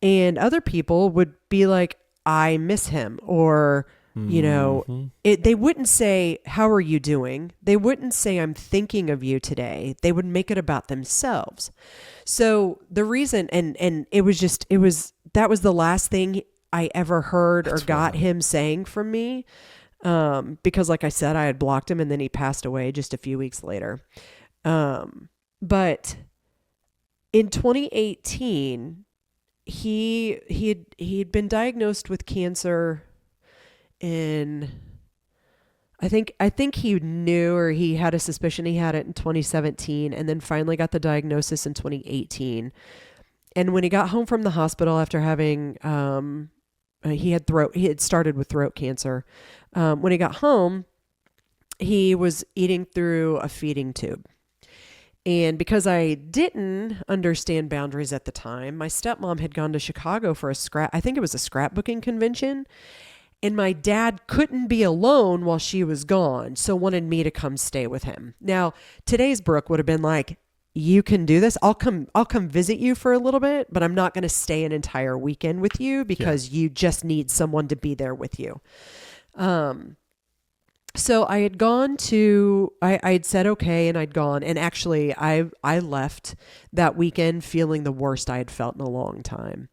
and other people would be like, I miss him, or, they wouldn't say, how are you doing? They wouldn't say, I'm thinking of you today. They would make it about themselves. So the reason, and that was the last thing I ever heard or got him saying from me. Because like I said, I had blocked him, and then he passed away just a few weeks later. But in 2018, he'd been diagnosed with cancer I think he knew, or he had a suspicion he had it in 2017, and then finally got the diagnosis in 2018. And when he got home from the hospital after having, he had started with throat cancer. When he got home, he was eating through a feeding tube. And because I didn't understand boundaries at the time, my stepmom had gone to Chicago for I think it was a scrapbooking convention. And my dad couldn't be alone while she was gone, so wanted me to come stay with him. Now, today's Brooke would have been like, you can do this. I'll come visit you for a little bit, but I'm not going to stay an entire weekend with you because you just need someone to be there with you. So I had gone to, I had said okay, and I'd gone. And actually, I left that weekend feeling the worst I had felt in a long time.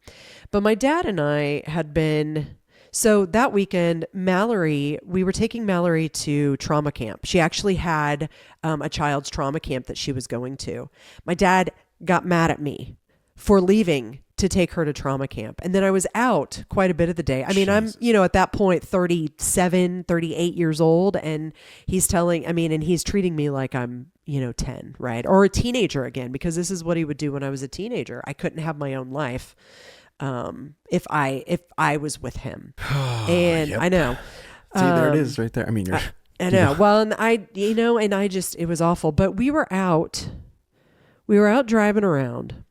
But my dad and I had been... So that weekend, we were taking Mallory to trauma camp. She actually had a child's trauma camp that she was going to. My dad got mad at me for leaving to take her to trauma camp. And then I was out quite a bit of the day. I mean, Jesus. I'm, at that point, 37, 38 years old. And he's he's treating me like I'm, 10, right? Or a teenager again, because this is what he would do when I was a teenager. I couldn't have my own life. If I was with him. And yep. I know. See, there it is right there. I mean, I know. Well, and it was awful. But we were out driving around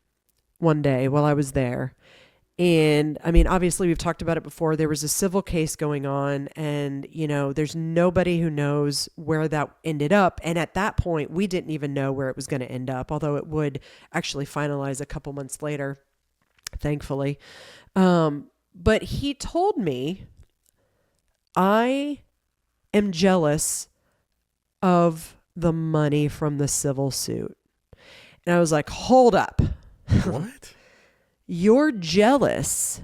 one day while I was there. And I mean, obviously we've talked about it before. There was a civil case going on, and there's nobody who knows where that ended up. And at that point, we didn't even know where it was going to end up, although it would actually finalize a couple months later, thankfully. But he told me, I am jealous of the money from the civil suit. And I was like, hold up. What? You're jealous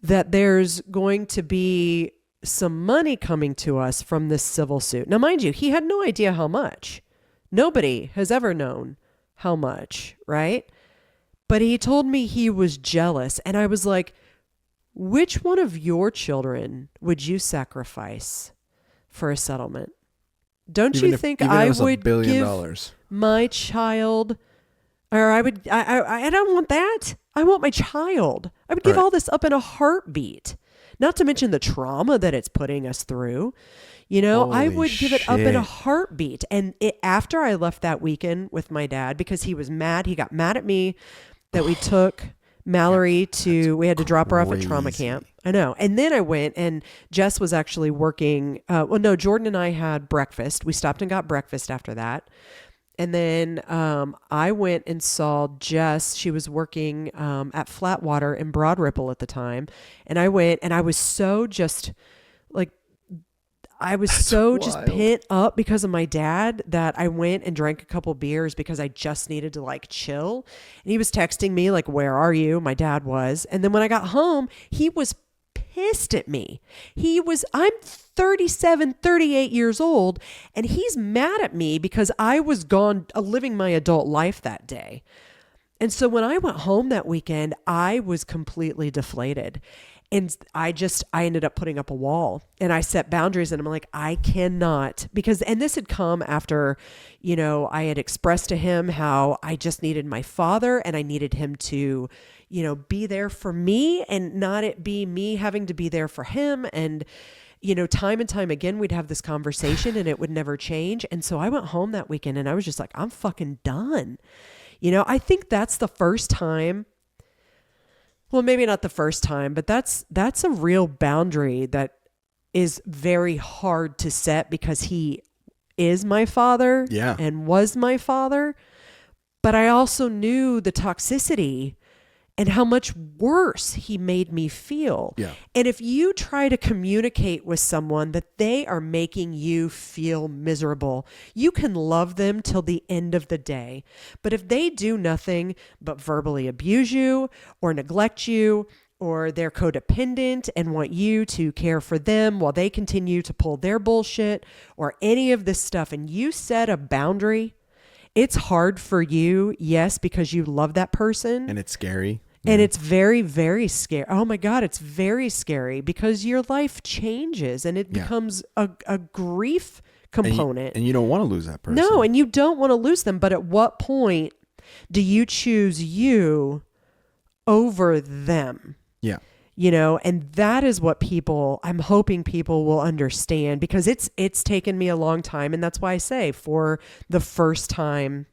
that there's going to be some money coming to us from this civil suit. Now, mind you, he had no idea how much. Nobody has ever known how much, right? But he told me he was jealous. And I was like, which one of your children would you sacrifice for a settlement? Don't you think I would give my child... Or I don't want that. I want my child. I would give all this up in a heartbeat. Not to mention the trauma that it's putting us through. I would give it up in a heartbeat. And after I left that weekend with my dad, because he was mad, he got mad at me that we took Mallory we had to drop her off at trauma camp. I know. And then I went, and Jess was actually working. Jordan and I had breakfast. We stopped and got breakfast after that. And then I went and saw Jess. She was working at Flatwater in Broad Ripple at the time. And I went, and I was so just pent up because of my dad that I went and drank a couple beers because I just needed to chill. And he was texting me where are you? My dad was. And then when I got home, he was pissed at me. I'm 37, 38 years old, and he's mad at me because I was gone living my adult life that day. And so when I went home that weekend, I was completely deflated. And I ended up putting up a wall, and I set boundaries, and I'm like, I cannot, and this had come after, I had expressed to him how I just needed my father, and I needed him to, be there for me, and not it be me having to be there for him. And, time and time again, we'd have this conversation and it would never change. And so I went home that weekend, and I was just like, I'm fucking done. I think that's the first time. Well, maybe not the first time, but that's a real boundary that is very hard to set because he is my father and was my father. But I also knew the toxicity and how much worse he made me feel. Yeah. And if you try to communicate with someone that they are making you feel miserable, you can love them till the end of the day. But if they do nothing but verbally abuse you or neglect you, or they're codependent and want you to care for them while they continue to pull their bullshit or any of this stuff, and you set a boundary, it's hard for you, yes, because you love that person. And it's scary. And it's very, very scary. Oh my God, it's very scary because your life changes and it becomes a grief component. And you don't want to lose that person. No, and you don't want to lose them. But at what point do you choose you over them? Yeah. And that is what I'm hoping people will understand, because it's taken me a long time. And that's why I say, for the first time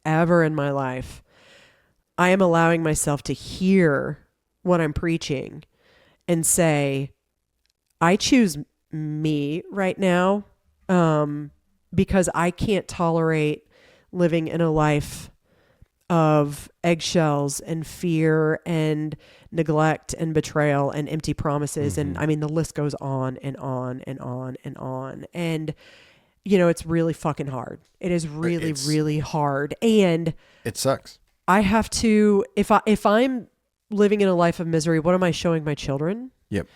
ever in my life, I am allowing myself to hear what I'm preaching and say, I choose me right now because I can't tolerate living in a life of eggshells and fear and neglect and betrayal and empty promises. Mm-hmm. And I mean, the list goes on and on and on and on. And, it's really fucking hard. It is really, really hard. And it sucks. I have to, if I'm living in a life of misery, what am I showing my children? Yep.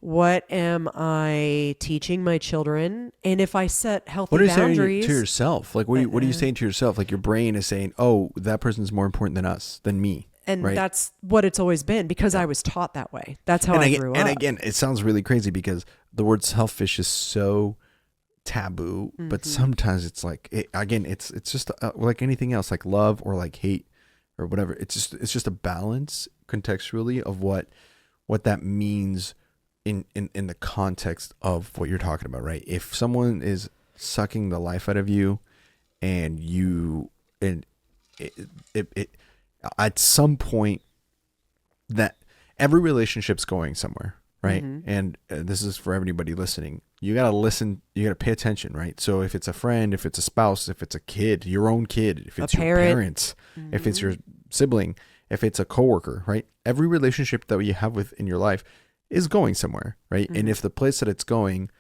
What am I teaching my children? And if I set healthy boundaries. What are you saying to yourself? What are you saying to yourself? Your brain is saying, oh, that person's more important than us, than me. And that's what it's always been, because I was taught that way. That's how I grew up. And again, it sounds really crazy because the word selfish is so taboo, but sometimes it's it's just like anything else, like love or like hate or whatever. It's just a balance contextually of what that means in the context of what you're talking about, right? If someone is sucking the life out of you, and it at some point, that every relationship's going somewhere, right? And this is for everybody listening. You got to listen. You got to pay attention, right? So if it's a friend, if it's a spouse, if it's a kid, your own kid, if it's your parents, if it's your sibling, if it's a coworker, right? Every relationship that you have in your life is going somewhere, right? And if the place that it's going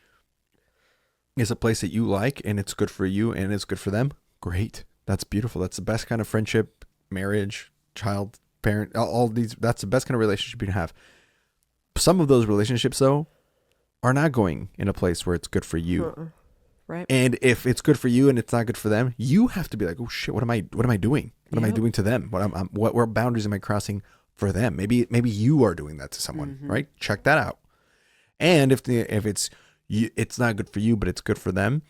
is a place that you like and it's good for you and it's good for them, great. That's beautiful. That's the best kind of friendship, marriage, child, parent, all these. That's the best kind of relationship you can have. Some of those relationships, though, are not going in a place where it's good for you. Right. And if it's good for you and it's not good for them, you have to be like, oh shit, what am I doing? What am I doing to them? What boundaries am I crossing for them? Maybe you are doing that to someone, right? Check that out. And if it's not good for you, but it's good for them,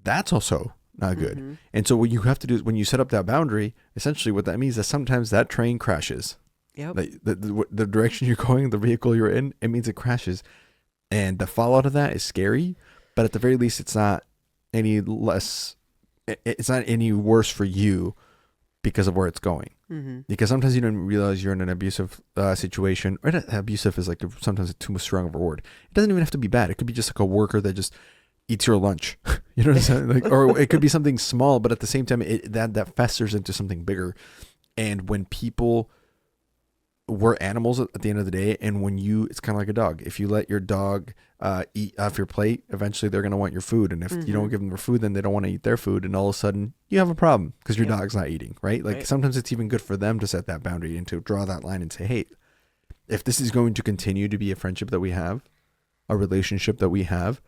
that's also not good. And so what you have to do is, when you set up that boundary, essentially what that means is sometimes that train crashes. Yep. The direction you're going, the vehicle you're in, it means it crashes. And the fallout of that is scary, but at the very least, it's not any worse for you because of where it's going. Because sometimes you don't realize you're in an abusive situation, or abusive is like sometimes too strong of a word. It doesn't even have to be bad. It could be just like a worker that just eats your lunch, you know what I'm saying? Like, or it could be something small, but at the same time, that festers into something bigger. And when we're animals at the end of the day, and it's kind of like a dog. If you let your dog eat off your plate, eventually they're going to want your food. And if you don't give them their food, then they don't want to eat their food. And all of a sudden you have a problem because your dog's not eating, right? Like sometimes it's even good for them to set that boundary and to draw that line and say, hey, if this is going to continue to be a friendship that we have, a relationship that we have,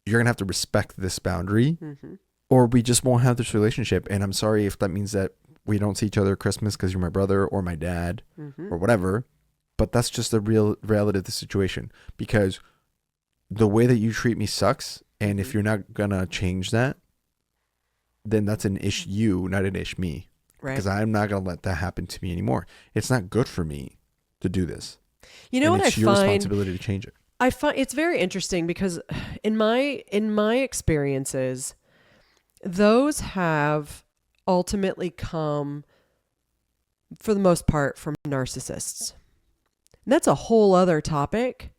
you're going to have to respect this boundary or we just won't have this relationship. And I'm sorry if that means that we don't see each other at Christmas because you're my brother or my dad or whatever, but that's just the real reality of the situation, because the way that you treat me sucks. And if you're not going to change that, then that's an issue, not an issue me, because I'm not going to let that happen to me anymore. It's not good for me to do this. You know, what it's your responsibility to change it. I find it's very interesting because in my experiences, those have ultimately come, for the most part, from narcissists. And that's a whole other topic.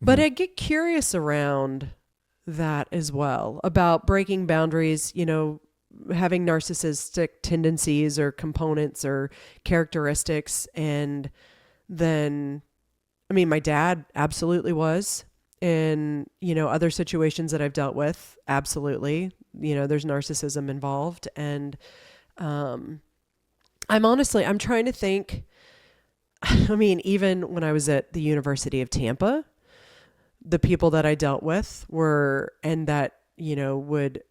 But I get curious around that as well, about breaking boundaries, you know, having narcissistic tendencies or components or characteristics. And then, I mean, my dad absolutely was. In, you know, other situations that I've dealt with, absolutely, you know, there's narcissism involved. And I'm trying to think, I mean, even when I was at the University of Tampa, the people that I dealt with and that, you know, would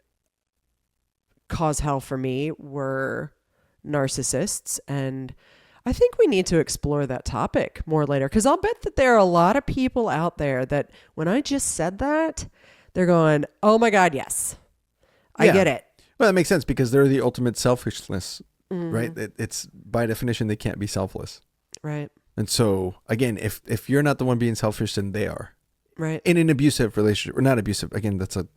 cause hell for me were narcissists. And I think we need to explore that topic more later, because I'll bet that there are a lot of people out there that when I just said that, they're going, oh my God, yes, I get it. Well, that makes sense because they're the ultimate selfishness, right? It's by definition, they can't be selfless. Right. And so again, if you're not the one being selfish, then they are. Right. In an abusive relationship, or not abusive, again, that's a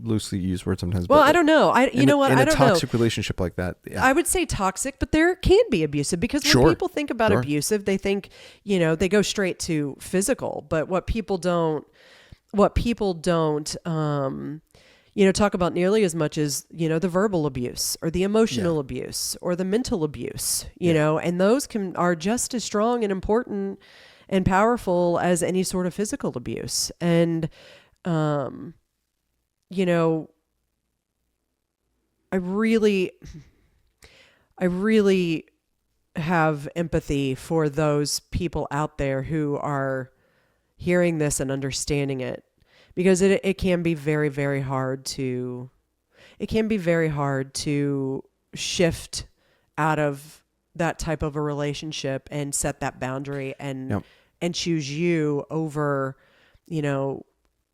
loosely used word sometimes. Well, I don't know. In a toxic relationship like that, I would say toxic, but there can be abusive, because when people think about abusive, they think, you know, they go straight to physical. But what people don't, you know, talk about nearly as much as, you know, the verbal abuse or the emotional abuse or the mental abuse, you know, and those are just as strong and important and powerful as any sort of physical abuse. And, you know, I really have empathy for those people out there who are hearing this and understanding it, because it can be very, very hard to shift out of that type of a relationship and set that boundary and choose you over, you know,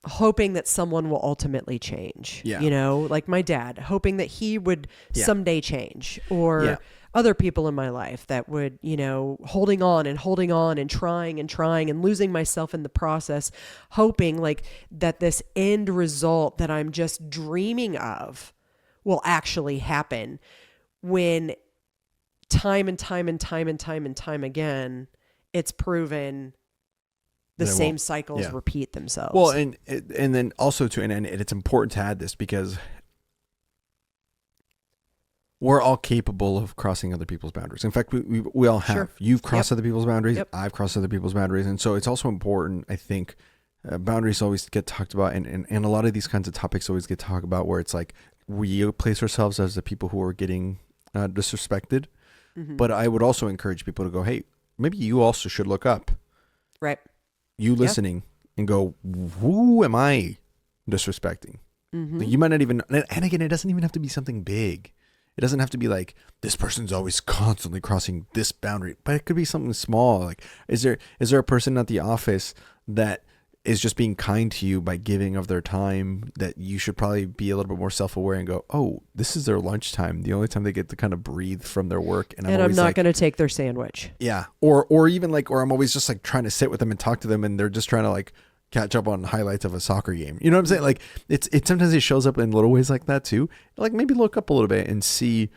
hoping that someone will ultimately change, you know, like my dad, hoping that he would someday change, or other people in my life that would, holding on and trying and losing myself in the process, hoping like that this end result that I'm just dreaming of will actually happen, when time and time again, it's proven the same cycles repeat themselves. Well, and then also and it's important to add this, because we're all capable of crossing other people's boundaries. In fact, we all have. Sure. You've crossed other people's boundaries. Yep. I've crossed other people's boundaries. And so it's also important, I think, boundaries always get talked about. And a lot of these kinds of topics always get talked about, where it's like we place ourselves as the people who are getting disrespected. Mm-hmm. But I would also encourage people to go, hey, maybe you also should look up. Right. You listening and go, who am I disrespecting? Mm-hmm. Like, you might not even, and again, it doesn't even have to be something big. It doesn't have to be like, this person's always constantly crossing this boundary, but it could be something small. Like, is there a person at the office that is just being kind to you by giving of their time, that you should probably be a little bit more self-aware and go, oh, this is their lunchtime, the only time they get to kind of breathe from their work. And I'm not going to take their sandwich. Yeah. Or even like, or I'm always just like trying to sit with them and talk to them, and they're just trying to like catch up on highlights of a soccer game. You know what I'm saying? Like, it sometimes it shows up in little ways like that too. Like, maybe look up a little bit and see,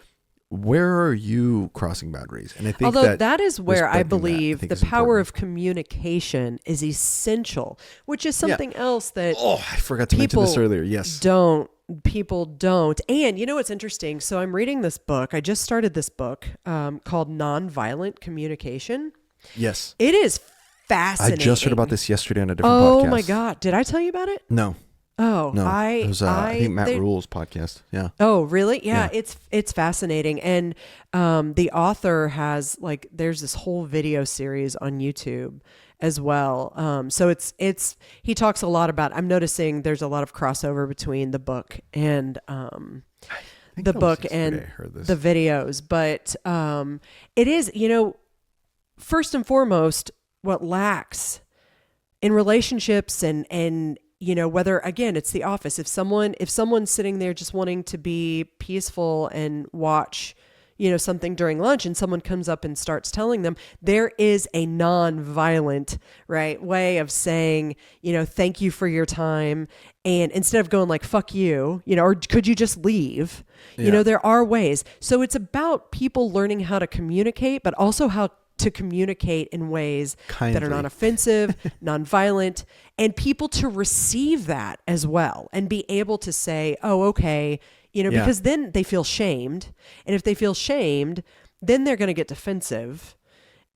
where are you crossing boundaries? And I think that is where I believe the power of communication is essential, which is something else that I forgot to mention this earlier. Yes. People don't. And you know what's interesting? So I'm reading this book. I just started this book called Nonviolent Communication. Yes. It is fascinating. I just heard about this yesterday on a different podcast. Oh my God. Did I tell you about it? No. Oh, no. It was, I think Matt Rule's podcast. Yeah. Oh, really? Yeah. It's fascinating. And the author has there's this whole video series on YouTube as well. So he talks a lot about, I'm noticing there's a lot of crossover between the book and the videos, but it is, first and foremost, what lacks in relationships and whether, again, it's the office. If someone's sitting there just wanting to be peaceful and watch, something during lunch, and someone comes up and starts telling them, there is a non-violent, way of saying, thank you for your time. And instead of going like, fuck you, or could you just leave? Yeah. There are ways. So it's about people learning how to communicate, but also how to communicate in ways that are not offensive, non-violent, and people to receive that as well and be able to say, oh, okay, because then they feel shamed. And if they feel shamed, then they're going to get defensive.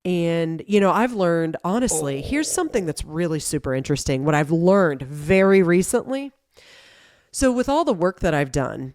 And, I've learned, honestly, here's something that's really super interesting. What I've learned very recently. So with all the work that I've done,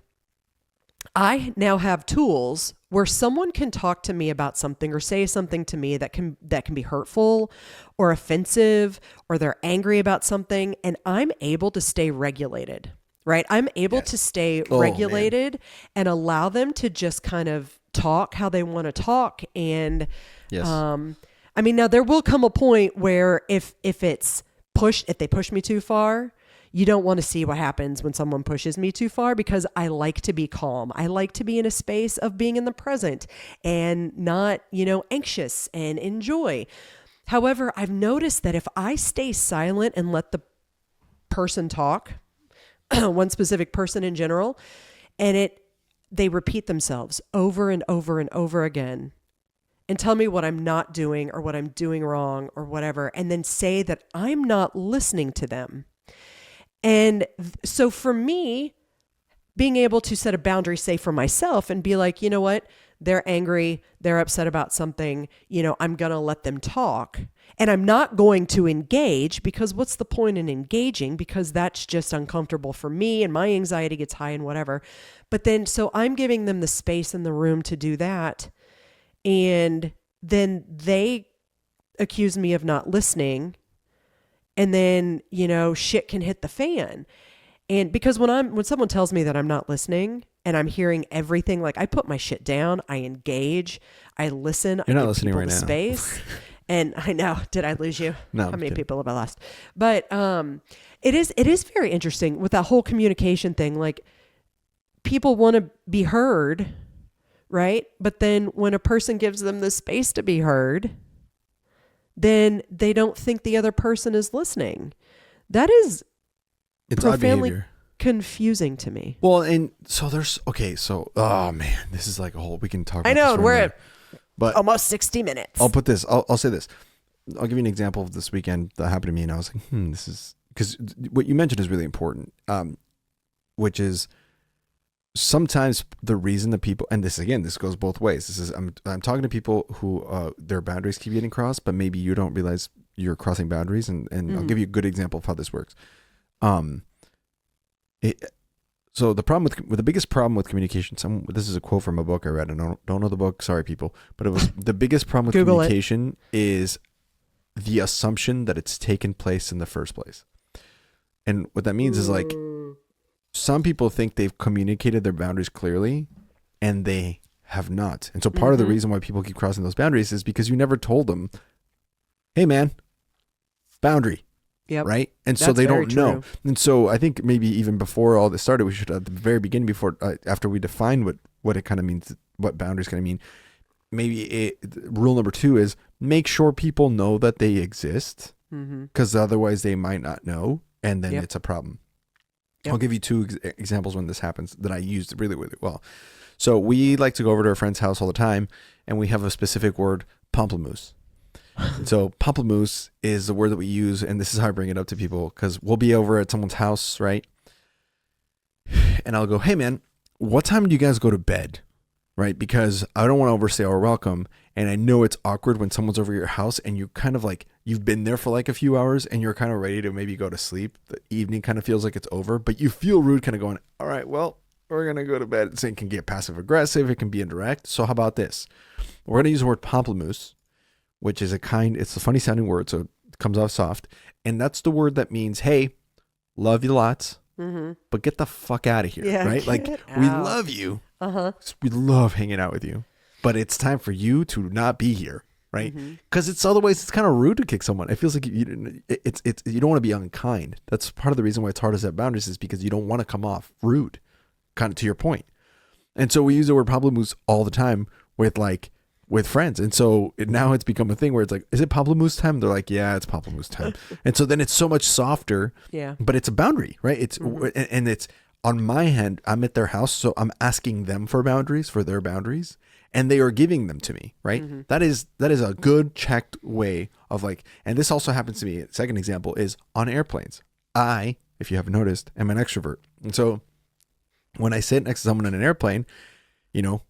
I now have tools where someone can talk to me about something or say something to me that can be hurtful or offensive, or they're angry about something, and I'm able to stay regulated, right? I'm able to stay regulated and allow them to just kind of talk how they want to talk. And now there will come a point where if they push me too far, you don't want to see what happens when someone pushes me too far, because I like to be calm. I like to be in a space of being in the present and not, anxious, and enjoy. However, I've noticed that if I stay silent and let the person talk, one specific person in general, and they repeat themselves over and over and over again and tell me what I'm not doing or what I'm doing wrong or whatever, and then say that I'm not listening to them. And so for me, being able to set a boundary, say for myself, and be like, you know what, they're angry, they're upset about something, I'm going to let them talk. And I'm not going to engage, because what's the point in engaging? Because that's just uncomfortable for me and my anxiety gets high and whatever. But then, so I'm giving them the space in the room to do that. And then they accuse me of not listening. And then, shit can hit the fan. And because when someone tells me that I'm not listening and I'm hearing everything, like I put my shit down, I engage, I listen. You're not listening right now. Space. And I know, did I lose you? No. How many people have I lost? But it is very interesting with that whole communication thing. Like, people want to be heard, right? But then when a person gives them the space to be heard, then they don't think the other person is listening. That is profoundly confusing to me. Well, and so oh man, this is like a whole, we can talk about I know, this we're at almost 60 minutes. I'll say this. I'll give you an example of this weekend that happened to me, and I was like, this is, because what you mentioned is really important, which is sometimes the reason that people, and this goes both ways. This is, I'm talking to people who their boundaries keep getting crossed, but maybe you don't realize you're crossing boundaries, and I'll give you a good example of how this works. So the problem with the biggest problem with communication, this is a quote from a book I read. I don't know the book, sorry people, but it was the biggest problem with communication is the assumption that it's taken place in the first place. And what that means is like, some people think they've communicated their boundaries clearly, and they have not. And so part of the reason why people keep crossing those boundaries is because you never told them, hey man, boundary. Yep. Right. And so they don't know. And so I think maybe even before all this started, we should at the very beginning, after we define what it kind of means, what boundaries kind of mean, maybe rule number 2 is make sure people know that they exist, because otherwise they might not know, and then it's a problem. I'll give you 2 examples when this happens that I used really, really well. So we like to go over to a friend's house all the time, and we have a specific word, pamplemousse. So pamplemousse is the word that we use, and this is how I bring it up to people, because we'll be over at someone's house, right? And I'll go, hey man, what time do you guys go to bed? Right? Because I don't want to overstay our welcome, and I know it's awkward when someone's over your house and you kind of like, you've been there for like a few hours and you're kind of ready to maybe go to sleep. The evening kind of feels like it's over, but you feel rude kind of going, all right, well, we're going to go to bed. So it can get passive aggressive. It can be indirect. So how about this? We're going to use the word pamplemousse, which is it's a funny sounding word, so it comes off soft. And that's the word that means, hey, love you lots, but get the fuck out of here, right? Like, we love you. We love hanging out with you, but it's time for you to not be here, right? Because otherwise it's kind of rude to kick someone. It feels like you don't want to be unkind. That's part of the reason why it's hard to set boundaries, is because you don't want to come off rude, kind of to your point. And so we use the word pamplemousse all the time with friends. And so now it's become a thing where it's like, is it pamplemousse time? They're like, yeah, it's pamplemousse time. And so then it's so much softer, but it's a boundary, right? It's, and it's on my hand, I'm at their house. So I'm asking them for boundaries, for their boundaries, and they are giving them to me, right? That is a good checked way of like, and this also happens to me. Second example is on airplanes. I, if you haven't noticed, am an extrovert. And so when I sit next to someone in an airplane,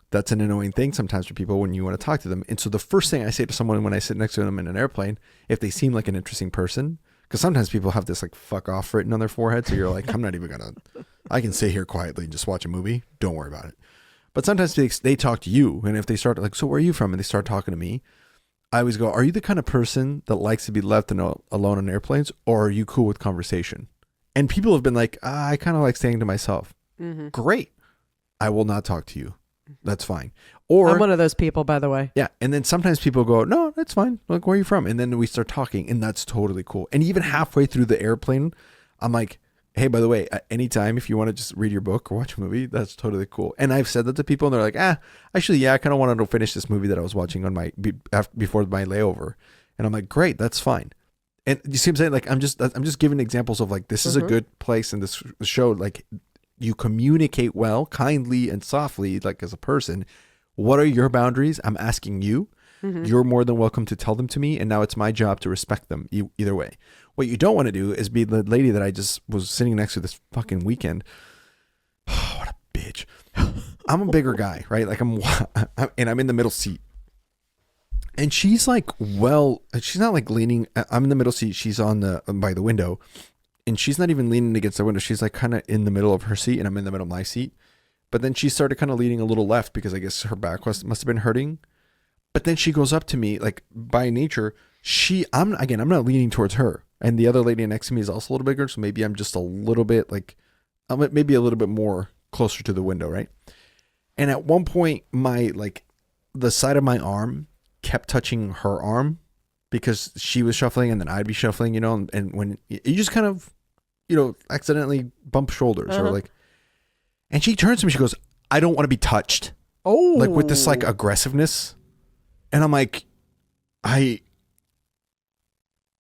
that's an annoying thing sometimes for people when you want to talk to them. And so the first thing I say to someone when I sit next to them in an airplane, if they seem like an interesting person, because sometimes people have this like fuck off written on their forehead. So you're like, I'm not even I can sit here quietly and just watch a movie. Don't worry about it. But sometimes they talk to you. And if they start like, so where are you from? And they start talking to me, I always go, are you the kind of person that likes to be left alone on airplanes, or are you cool with conversation? And people have been like, I kind of like staying to myself. Great. I will not talk to you. That's fine. Or I'm one of those people, by the way. Yeah. And then sometimes people go, no, that's fine. Like, where are you from? And then we start talking, and that's totally cool. And even halfway through the airplane, I'm like, hey, by the way, anytime if you want to just read your book or watch a movie, that's totally cool. And I've said that to people, and they're like, actually, yeah, I kind of wanted to finish this movie that I was watching on before my layover. And I'm like, great, that's fine. And you see what I'm saying? Like, I'm just giving examples of like, this is a good place in this show. Like, you communicate well, kindly and softly, like as a person. What are your boundaries? I'm asking you. You're more than welcome to tell them to me. And now it's my job to respect them either way. What you don't want to do is be the lady that I just was sitting next to this fucking weekend. Oh, what a bitch. I'm a bigger guy, right? Like I'm in the middle seat. And she's like, she's not like leaning. I'm in the middle seat. She's by the window. And she's not even leaning against the window. She's like kind of in the middle of her seat, and I'm in the middle of my seat. But then she started kind of leaning a little left because I guess her back must have been hurting. But then she goes up to me, like by nature, I'm not leaning towards her. And the other lady next to me is also a little bigger. So maybe I'm just a little bit like, maybe a little bit more closer to the window, right? And at one point, the side of my arm kept touching her arm, because she was shuffling and then I'd be shuffling, and when you just kind of, accidentally bump shoulders or like, and she turns to me, she goes, I don't want to be touched. Oh, like with this like aggressiveness, and I'm like, I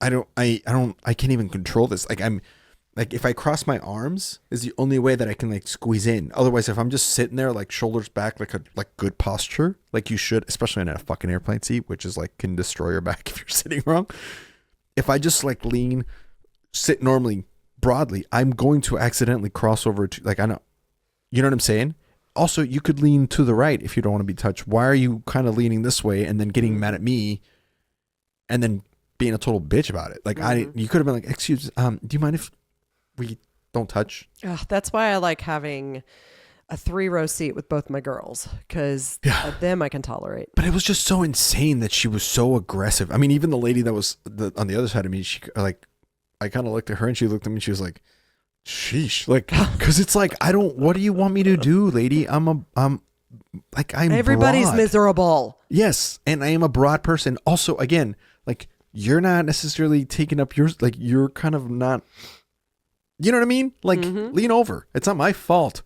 can't even control this. Like I'm like, if I cross my arms is the only way that I can like squeeze in. Otherwise, if I'm just sitting there like shoulders back, like good posture, like you should, especially in a fucking airplane seat, which is like can destroy your back if you're sitting wrong. If I just like sit normally broadly, I'm going to accidentally cross over to like, I know, you know what I'm saying? Also, you could lean to the right if you don't want to be touched. Why are you kind of leaning this way and then getting mad at me and then being a total bitch about it? Like you could have been like, excuse, do you mind if we don't touch? That's why I like having a 3-row seat with both my girls, because them I can tolerate. But it was just so insane that she was so aggressive. I mean, even the lady that was on the other side of me, she like, I kind of looked at her and she looked at me and she was like, sheesh, like, because it's like, what do you want me to do, lady? I'm everybody's broad. Miserable. Yes, and I am a broad person. Also, again, like, you're not necessarily taking up yours, like, you're kind of not, you know what I mean? Like, lean over. It's not my fault,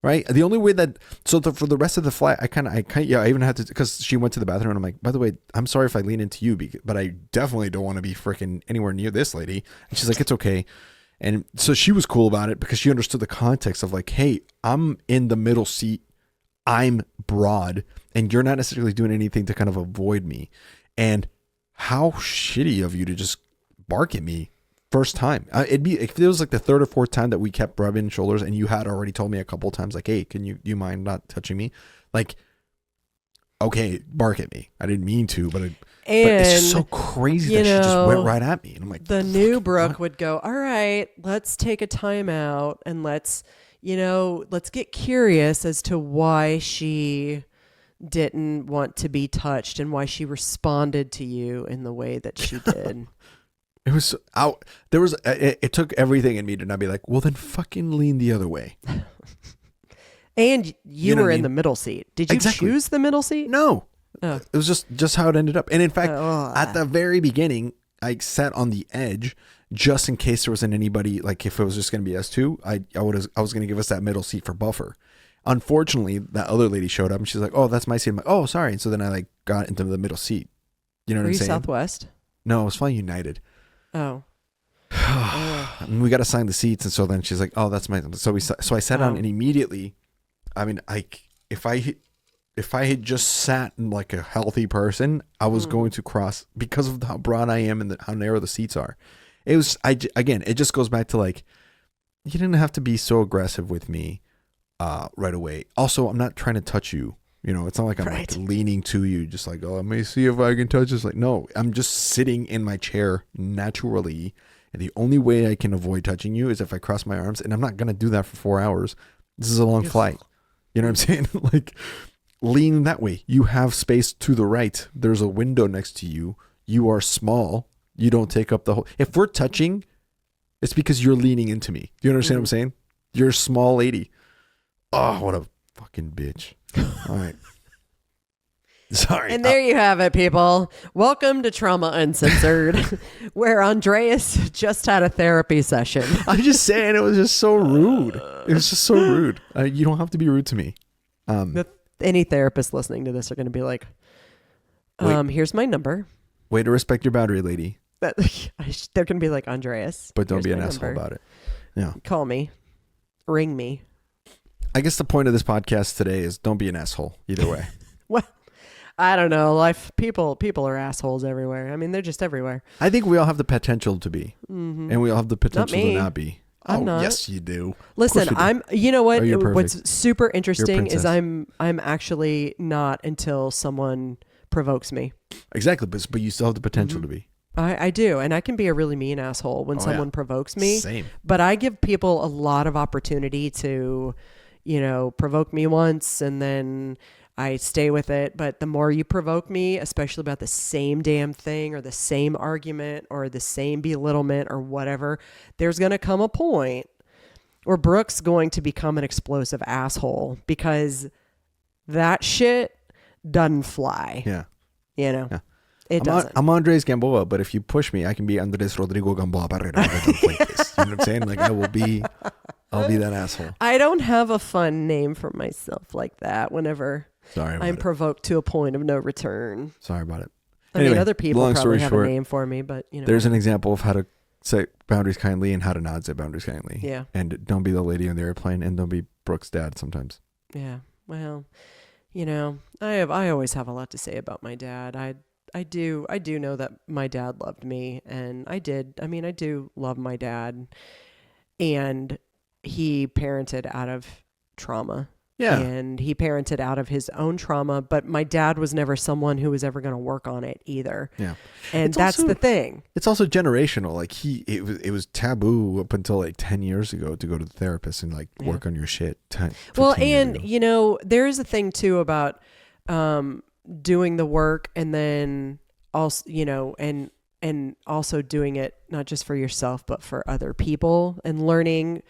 right? The only way that, for the rest of the flight, I even had to, because she went to the bathroom and I'm like, by the way, I'm sorry if I lean into you, but I definitely don't want to be freaking anywhere near this lady. And she's like, it's okay. And so she was cool about it because she understood the context of like, hey, I'm in the middle seat. I'm broad and you're not necessarily doing anything to kind of avoid me. And how shitty of you to just bark at me first time. It'd be, if it was like the third or fourth time that we kept rubbing shoulders and you had already told me a couple of times like, hey, can you mind not touching me? Like, okay, bark at me. I didn't mean to, but it's just so crazy that she just went right at me. And I'm like, the new Brooke would go, all right, let's take a time out and let's get curious as to why she didn't want to be touched and why she responded to you in the way that she did. It was out. It took everything in me to not be like, well, then fucking lean the other way. And you were in the middle seat. Did you choose the middle seat? No. Oh. It was just how it ended up. And in fact, at the very beginning, I sat on the edge just in case there wasn't anybody, like if it was just going to be us two, I was going to give us that middle seat for buffer. Unfortunately, that other lady showed up and she's like, oh, that's my seat. I'm like, oh, sorry. And so then I like got into the middle seat. You know what I'm saying? Were you Southwest? No, I was flying United. Oh. And we got assigned the seats. And so then she's like, oh, that's my, so I sat down and immediately, I mean, if I had just sat like a healthy person, I was going to cross because of how broad I am and how narrow the seats are. It was, again, it just goes back to like, you didn't have to be so aggressive with me right away. Also, I'm not trying to touch you. You know, it's not like I'm like leaning to you, just like, oh, let me see if I can touch this. Like, no, I'm just sitting in my chair naturally. And the only way I can avoid touching you is if I cross my arms. And I'm not going to do that for 4 hours. This is a long flight. You know what I'm saying? Like, lean that way. You have space to the right. There's a window next to you. You are small. You don't take up the whole. If we're touching, it's because you're leaning into me. Do you understand what I'm saying? You're a small lady. Oh, what a fucking bitch. All right. Sorry. And there you have it, people. Welcome to Trauma Uncensored, where Andreas just had a therapy session. I'm just saying, it was just so rude. It was just so rude. You don't have to be rude to me. Any therapist listening to this are going to be like, here's my number. Way to respect your boundary, lady. They're going to be like, Andreas. But don't be an asshole about it. Yeah. Call me. Ring me. I guess the point of this podcast today is don't be an asshole either way. Well, I don't know. People are assholes everywhere. I mean, they're just everywhere. I think we all have the potential to be. And we all have the potential to not be. I'm not. Yes, you do. Listen, you know what? Oh, What's super interesting is I'm actually not until someone provokes me. Exactly. But you still have the potential to be. I do. And I can be a really mean asshole when someone provokes me. Same. But I give people a lot of opportunity to, provoke me once and then I stay with it. But the more you provoke me, especially about the same damn thing or the same argument or the same belittlement or whatever, there's going to come a point where Brooke's going to become an explosive asshole because that shit doesn't fly. Yeah. Yeah. It doesn't. I'm Andres Gamboa, but if you push me, I can be Andres Rodrigo Gamboa Barrera. You know what I'm saying? Like I'll be that asshole. I don't have a fun name for myself like that whenever Sorry about I'm it. provoked to a point of no return. Sorry about it. I Anyway, mean, other people long probably story have short, a name for me, but there's an example of how to set boundaries kindly and how to not set boundaries kindly. Yeah. And don't be the lady on the airplane, and don't be Brooke's dad sometimes. Yeah. Well, I always have a lot to say about my dad. I do know that my dad loved me, and I do love my dad, and he parented out of trauma. Yeah. And he parented out of his own trauma, but my dad was never someone who was ever going to work on it either. Yeah. And that's the thing. It's also generational. Like it was taboo up until like 10 years ago to go to the therapist and like work on your shit. Well, and there is a thing too about doing the work and then also, and also doing it not just for yourself, but for other people, and learning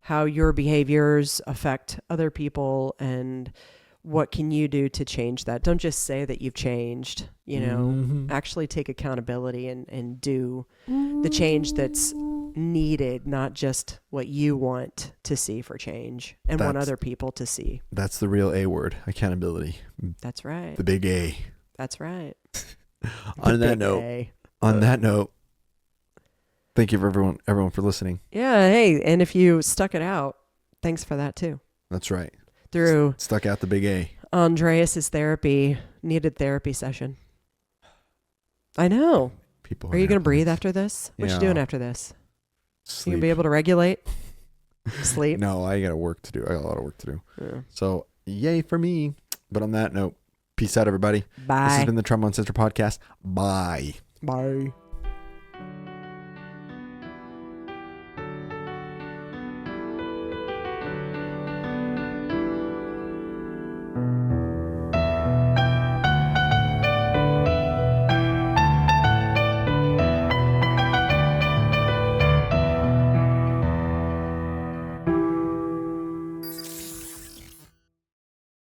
how your behaviors affect other people and what can you do to change that. Don't just say that you've changed, actually take accountability and do the change that's needed, not just what you want to see for change and want other people to see. That's the real A word, accountability. That's right. The big A. That's right. On that note, thank you for everyone for listening. Yeah. Hey, and if you stuck it out, thanks for that too. That's right. Through stuck out the big A. Andreas's needed therapy session. I know. People are you going to breathe after this? What you doing after this? Sleep. You going to be able to regulate? Sleep? No, I got work to do. I got a lot of work to do. Yeah. So, yay for me. But on that note, peace out, everybody. Bye. This has been the Trauma Uncensored podcast. Bye. Bye.